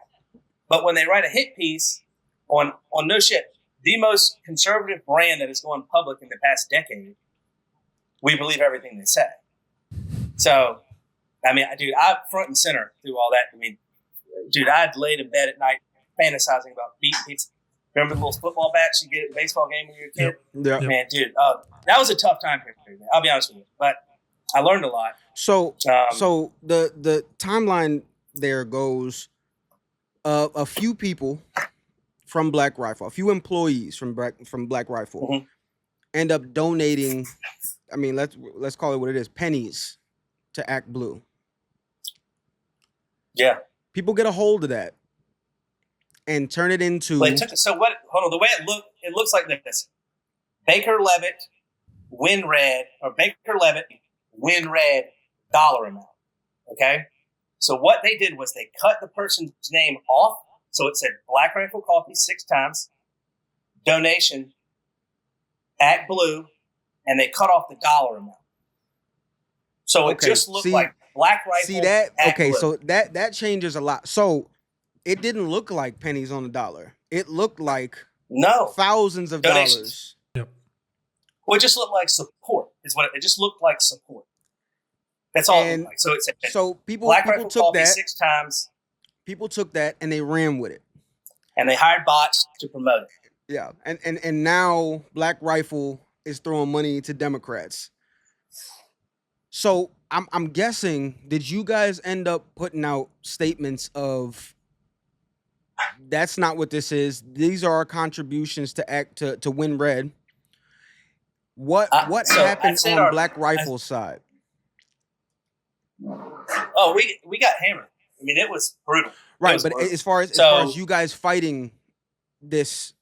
But when they write a hit piece on no shit, the most conservative brand that has gone public in the past decade, we believe everything they say. So, I mean, dude, I'm front and center through all that. I mean, dude, I'd laid in bed at night fantasizing about beating people. Remember the little football bats you get at the baseball game when you were a kid? Yeah. Man, dude, that was a tough time period, man. I'll be honest with you. But I learned a lot. So the timeline there goes, a few people from Black Rifle, a few employees from Black Rifle end up donating. I mean, let's call it what it is, pennies to ActBlue. Yeah. People get a hold of that and turn it into. Hold on. The way it looks like this: Baker Leavitt, win red dollar amount. Okay. So what they did was they cut the person's name off. So it said Black Rifle Coffee 6 times, donation, ActBlue, and they cut off the dollar amount. So it just looked like Black Rifle. See that? Okay, ActBlue. so that changes a lot. So it didn't look like pennies on the dollar. It looked like thousands of donations. dollars. Yep. Well, it just looked like support. It just looked like support. That's all it looked like. So it said people Black Rifle took Coffee that 6 times. People took that and they ran with it. And they hired bots to promote it. Yeah. And now Black Rifle is throwing money to Democrats. So I'm guessing, did you guys end up putting out statements of, that's not what this is, these are our contributions to Win Red? What happened on Black Rifle's side? Oh, we got hammered. I mean, it was brutal. Right, but as far as you guys fighting this,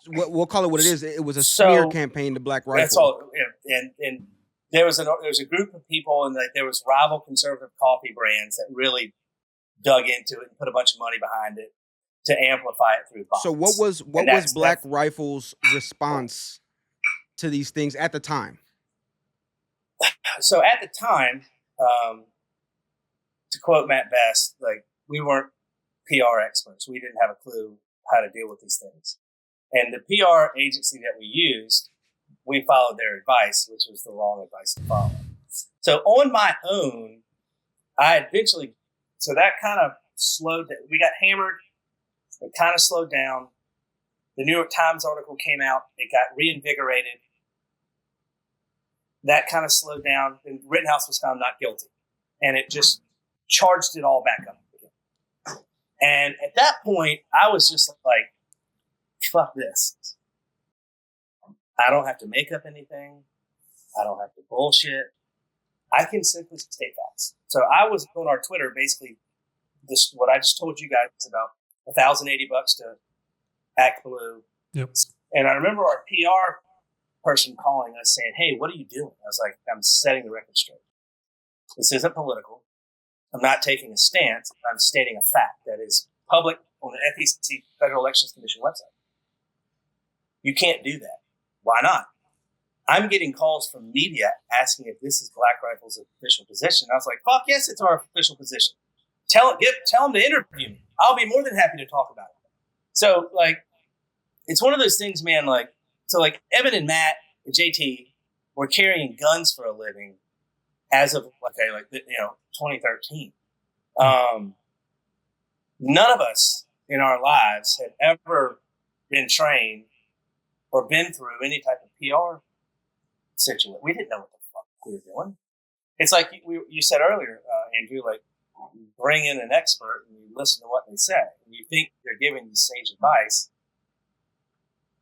we'll call it what it is. It was a smear campaign to Black Rifle. That's all. And there was a group of people, and there was rival conservative coffee brands that really dug into it and put a bunch of money behind it to amplify it through bots. So what was Black Rifle's response to these things at the time? So at the time, to quote Matt Best, like, we weren't PR experts. We didn't have a clue how to deal with these things. And the PR agency that we used, we followed their advice, which was the wrong advice to follow. So on my own, so that kind of slowed down. We got hammered. It kind of slowed down. The New York Times article came out. It got reinvigorated. That kind of slowed down. And Rittenhouse was found not guilty. And it just charged it all back up again. And at that point, I was just like, fuck this. I don't have to make up anything. I don't have to bullshit. I can simply state facts. So I was on our Twitter, basically, what I just told you guys about, $1,080 to ActBlue. Yep. And I remember our PR person calling us saying, "Hey, what are you doing?" I was like, "I'm setting the record straight. This isn't political. I'm not taking a stance. I'm stating a fact that is public on the FEC, Federal Elections Commission website. You can't do that. Why not? I'm getting calls from media asking if this is Black Rifle's official position." I was like, "Fuck yes, it's our official position. Tell them to interview me. I'll be more than happy to talk about it." So, like, it's one of those things, man. Like, so, like, Evan and Matt and JT were carrying guns for a living as of 2013. None of us in our lives had ever been trained or been through any type of PR situation. We didn't know what the fuck we were doing. It's like you said earlier, Andrew, like, you bring in an expert and you listen to what they say, and you think they're giving you sage advice,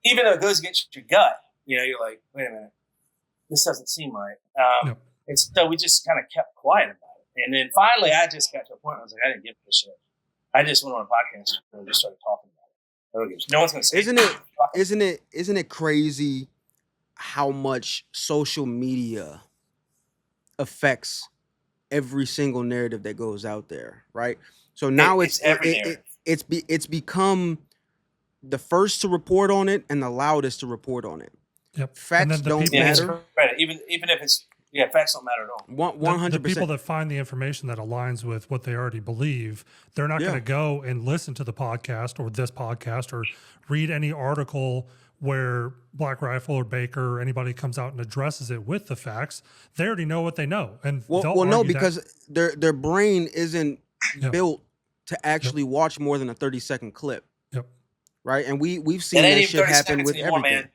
even though it goes against your gut. You're like, wait a minute, this doesn't seem right. Yep. And so we just kind of kept quiet about it. And then finally, I just got to a point where I was like, I didn't give a shit. I just went on a podcast and just started talking about it. No one's going to say, Isn't it crazy how much social media affects every single narrative that goes out there, right? So now It's every narrative. it's become the first to report on it and the loudest to report on it. Yep. And Facts then the don't people, Yeah, it's matter. credit. Even if it's facts don't matter at all. One the hundred people percent. that find the information that aligns with what they already believe, they're not Yeah. going to go and listen to the podcast or this podcast or read any article where Black Rifle or Baker or anybody comes out and addresses it with the facts. They already know what they know. And Well, they'll no, argue that- because their brain isn't Yep. built to actually watch more than a 30-second clip, Yep. right? And we've seen It ain't that even shit 30 happen seconds with anymore, everything. man.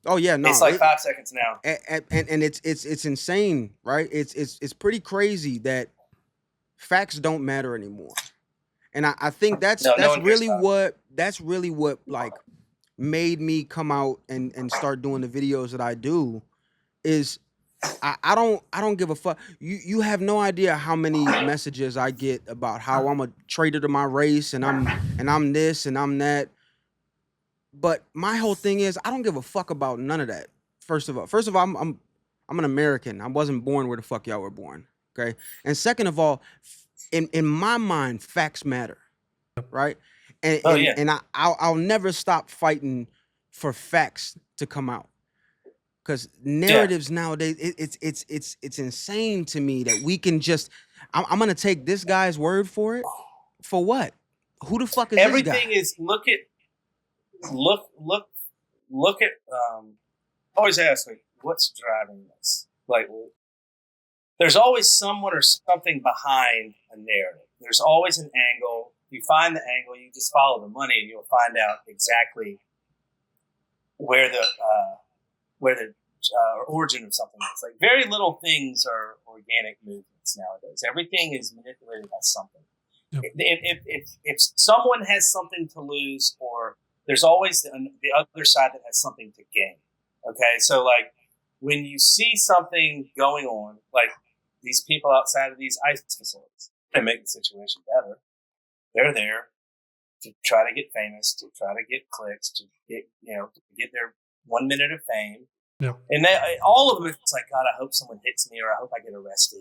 Oh yeah, no, It's like 5 seconds now. and it's insane, right? It's pretty crazy that facts don't matter anymore. And I think that's No one cares really about it. what like made me come out and start doing the videos that I do is I don't give a fuck. You have no idea how many messages I get about how I'm a traitor to my race and I'm this and I'm that. But my whole thing is I don't give a fuck about none of that. First of all, I'm an American. I wasn't born where the fuck y'all were born. Okay. And second of all, in my mind, facts matter. Right. And Oh, yeah. and I'll never stop fighting for facts to come out. Because narratives nowadays, it's insane to me that we can just I'm gonna take this guy's word for it. For what? Who the fuck is Everything this guy? is look at. Always ask me what's driving this. Like, there's always someone or something behind a narrative. There's always an angle. You find the angle, you just follow the money, and you'll find out exactly where the origin of something is. Like, very little things are organic movements nowadays. Everything is manipulated by something. Yep. If someone has something to lose, or there's always the other side that has something to gain. Okay, so like when you see something going on, like these people outside of these ICE facilities, they make the situation better. They're there to try to get famous, to try to get clicks, to get their 1 minute of fame. Yeah. And all of them, it's like, God, I hope someone hits me, or I hope I get arrested.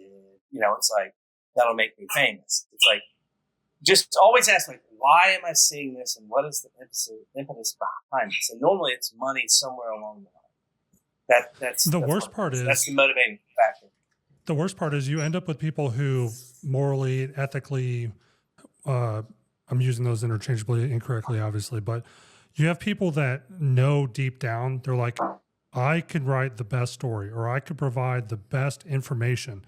It's like, that'll make me famous. It's like, just always ask, like, why am I seeing this, and what is the impetus behind this? And normally it's money somewhere along the line. That's The that's worst what it part is- that's the motivating factor. The worst part is you end up with people who morally, ethically, I'm using those interchangeably incorrectly, obviously, but you have people that know deep down, they're like, I could write the best story, or I could provide the best information.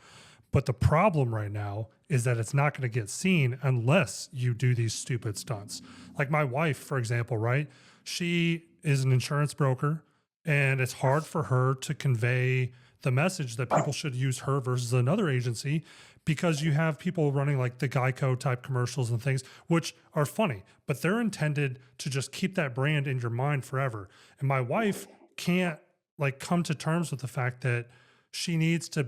But the problem right now is that it's not going to get seen unless you do these stupid stunts. Like my wife, for example, right? She is an insurance broker, and it's hard for her to convey the message that people should use her versus another agency, because you have people running like the Geico type commercials and things, which are funny, but they're intended to just keep that brand in your mind forever. And my wife can't like come to terms with the fact that she needs to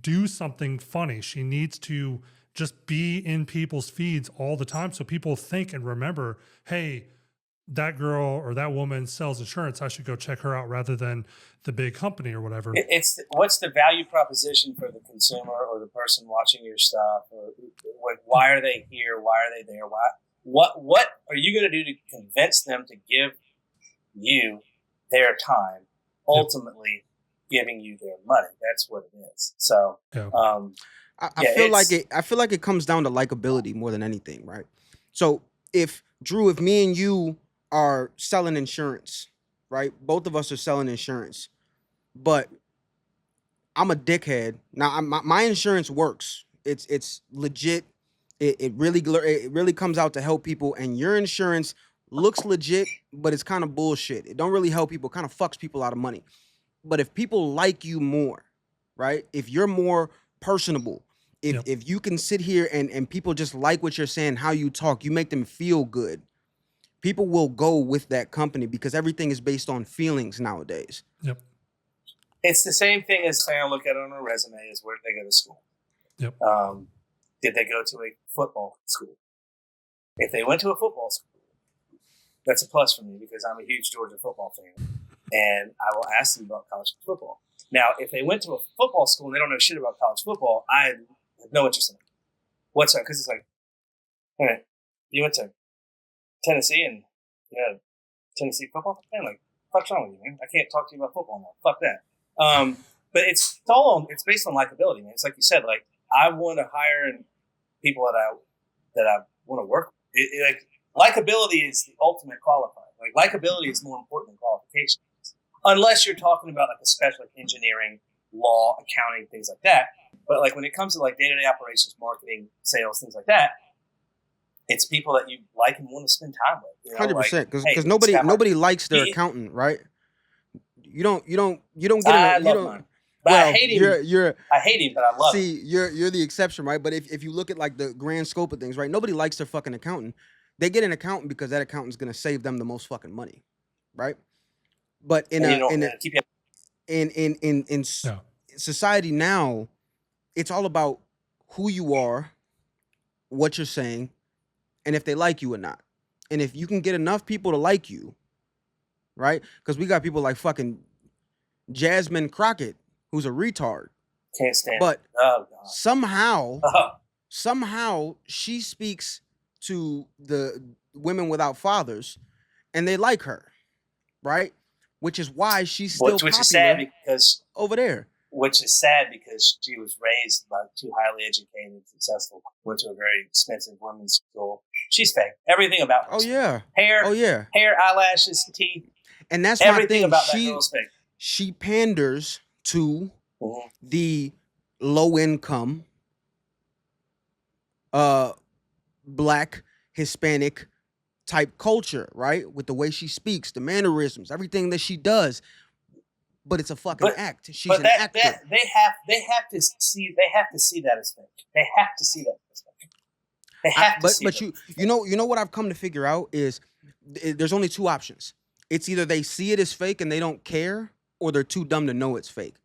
do something funny. She needs to just be in people's feeds all the time, so people think and remember, hey, that girl or that woman sells insurance, I should go check her out rather than the big company or whatever. It's what's the value proposition for the consumer or the person watching your stuff, or why are they here? Why are they there? What are you going to do to convince them to give you their time? Ultimately, giving you their money. That's what it is. So, Yeah. I feel like it comes down to likability more than anything, right? So if me and you are selling insurance, right? Both of us are selling insurance, but I'm a dickhead. Now my insurance works. It's legit. It really comes out to help people, and your insurance looks legit, but it's kind of bullshit. It don't really help people. Kind of fucks people out of money. But if people like you more, right? If you're more personable, if you can sit here and people just like what you're saying, how you talk, you make them feel good, people will go with that company because everything is based on feelings nowadays. Yep. it's the same thing as saying, I look at it on a resume, is where did they go to school? Yep. Did they go to a football school? If they went to a football school, that's a plus for me because I'm a huge Georgia football fan. and I will ask them about college football. Now, if they went to a football school and they don't know shit about college football, I have no interest in it. What's that? Because it's like, all right, you went to Tennessee and you had Tennessee football? Man, like, fuck's wrong with you, man? I can't talk to you about football now. Fuck that. But it's based on likability, man. It's like you said, like, I want to hire people that I want to work with. Like, likability is the ultimate qualifier. Like, likability is more important than qualifications. Unless you're talking about like a special like engineering, law, accounting, things like that. But like when it comes to like day-to-day operations, marketing, sales, things like that, it's people that you like and want to spend time with. 100%, because hey, nobody likes their accountant, right? You don't get I love mine. But well, I hate him. I hate him, but I love him. See, you're the exception, right? But if you look at like the grand scope of things, right? Nobody likes their fucking accountant. They get an accountant because that accountant's gonna save them the most fucking money, right? But in society now, it's all about who you are, what you're saying, and if they like you or not. And if you can get enough people to like you, right? Because we got people like fucking Jasmine Crockett, who's a retard. Can't stand but it. Oh, God. somehow she speaks to the women without fathers, and they like her, right? Which is why she's still which popular is sad because over there. Which is sad because she was raised by two highly educated, successful, went to a very expensive women's school. She's fake. Everything about her. Oh yeah. Hair. Oh yeah. Hair, eyelashes, teeth. And that's everything my thing. About that girl's fake. She panders to the low income, Black, Hispanic type culture, right? With the way she speaks, the mannerisms, everything that she does. But it's a fucking act. She's an actor. They have to see that as fake. They have to see that as fake. They have to see but that. you know what I've come to figure out is there's only two options. It's either they see it as fake and they don't care, or they're too dumb to know it's fake.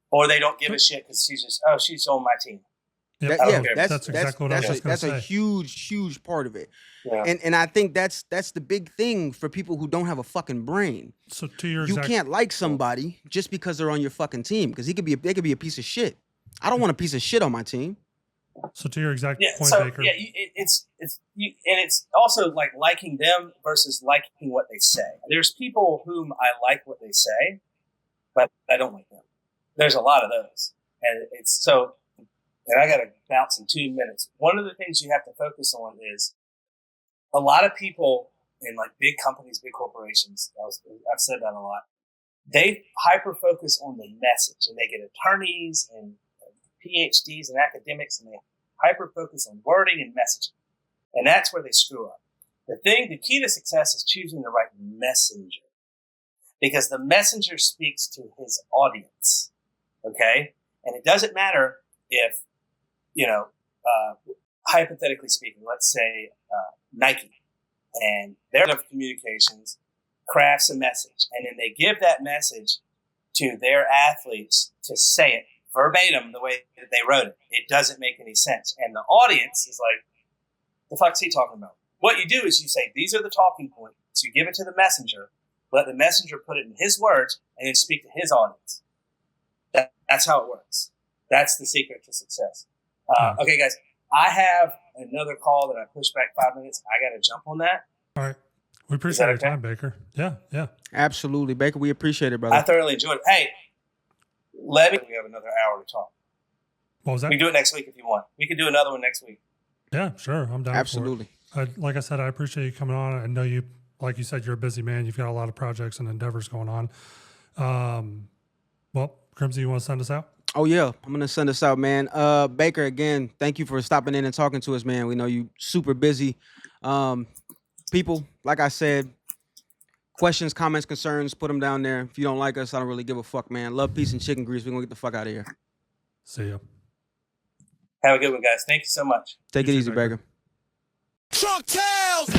Or they don't give a shit because she's on my team. Yep. That's exactly what I was going to say. That's a huge part of it. Yeah. And I think that's the big thing for people who don't have a fucking brain. So to your you can't like somebody just because they're on your fucking team, because they could be a piece of shit. I don't want a piece of shit on my team. So to your exact point, so, Baker. Yeah, it's also like liking them versus liking what they say. There's people whom I like what they say, but I don't like them. There's a lot of those, and it's so. And I got to bounce in 2 minutes. One of the things you have to focus on is a lot of people in like big companies, big corporations. I've said that a lot. They hyper focus on the message, and they get attorneys and PhDs and academics, and they hyper focus on wording and messaging. And that's where they screw up. The key to success is choosing the right messenger, because the messenger speaks to his audience. Okay. And it doesn't matter if, hypothetically speaking, let's say Nike and their head of communications crafts a message, and then they give that message to their athletes to say it verbatim the way that they wrote it. It doesn't make any sense. And the audience is like, the fuck's he talking about? What you do is you say, these are the talking points. You give it to the messenger, let the messenger put it in his words, and then speak to his audience. That's how it works. That's the secret to success. Okay, guys, I have another call that I pushed back 5 minutes. I got to jump on that. All right. We appreciate your time, Baker. Yeah. Absolutely, Baker. We appreciate it, brother. I thoroughly enjoyed it. Hey, we have another hour to talk. What was that? We can do it next week if you want. We can do another one next week. Yeah, sure. I'm down Absolutely. for it. Like I said, I appreciate you coming on. I know you, like you said, you're a busy man. You've got a lot of projects and endeavors going on. Well, Grimzy, you want to send us out? Oh yeah, I'm gonna send us out, man. Baker, again, thank you for stopping in and talking to us, man. We know you super busy. People, like I said, questions, comments, concerns, put them down there. If you don't like us, I don't really give a fuck, man. Love, peace, and chicken grease. We're gonna get the fuck out of here. See ya. Have a good one, guys. Thank you so much. Take it easy, Baker. Truck tails!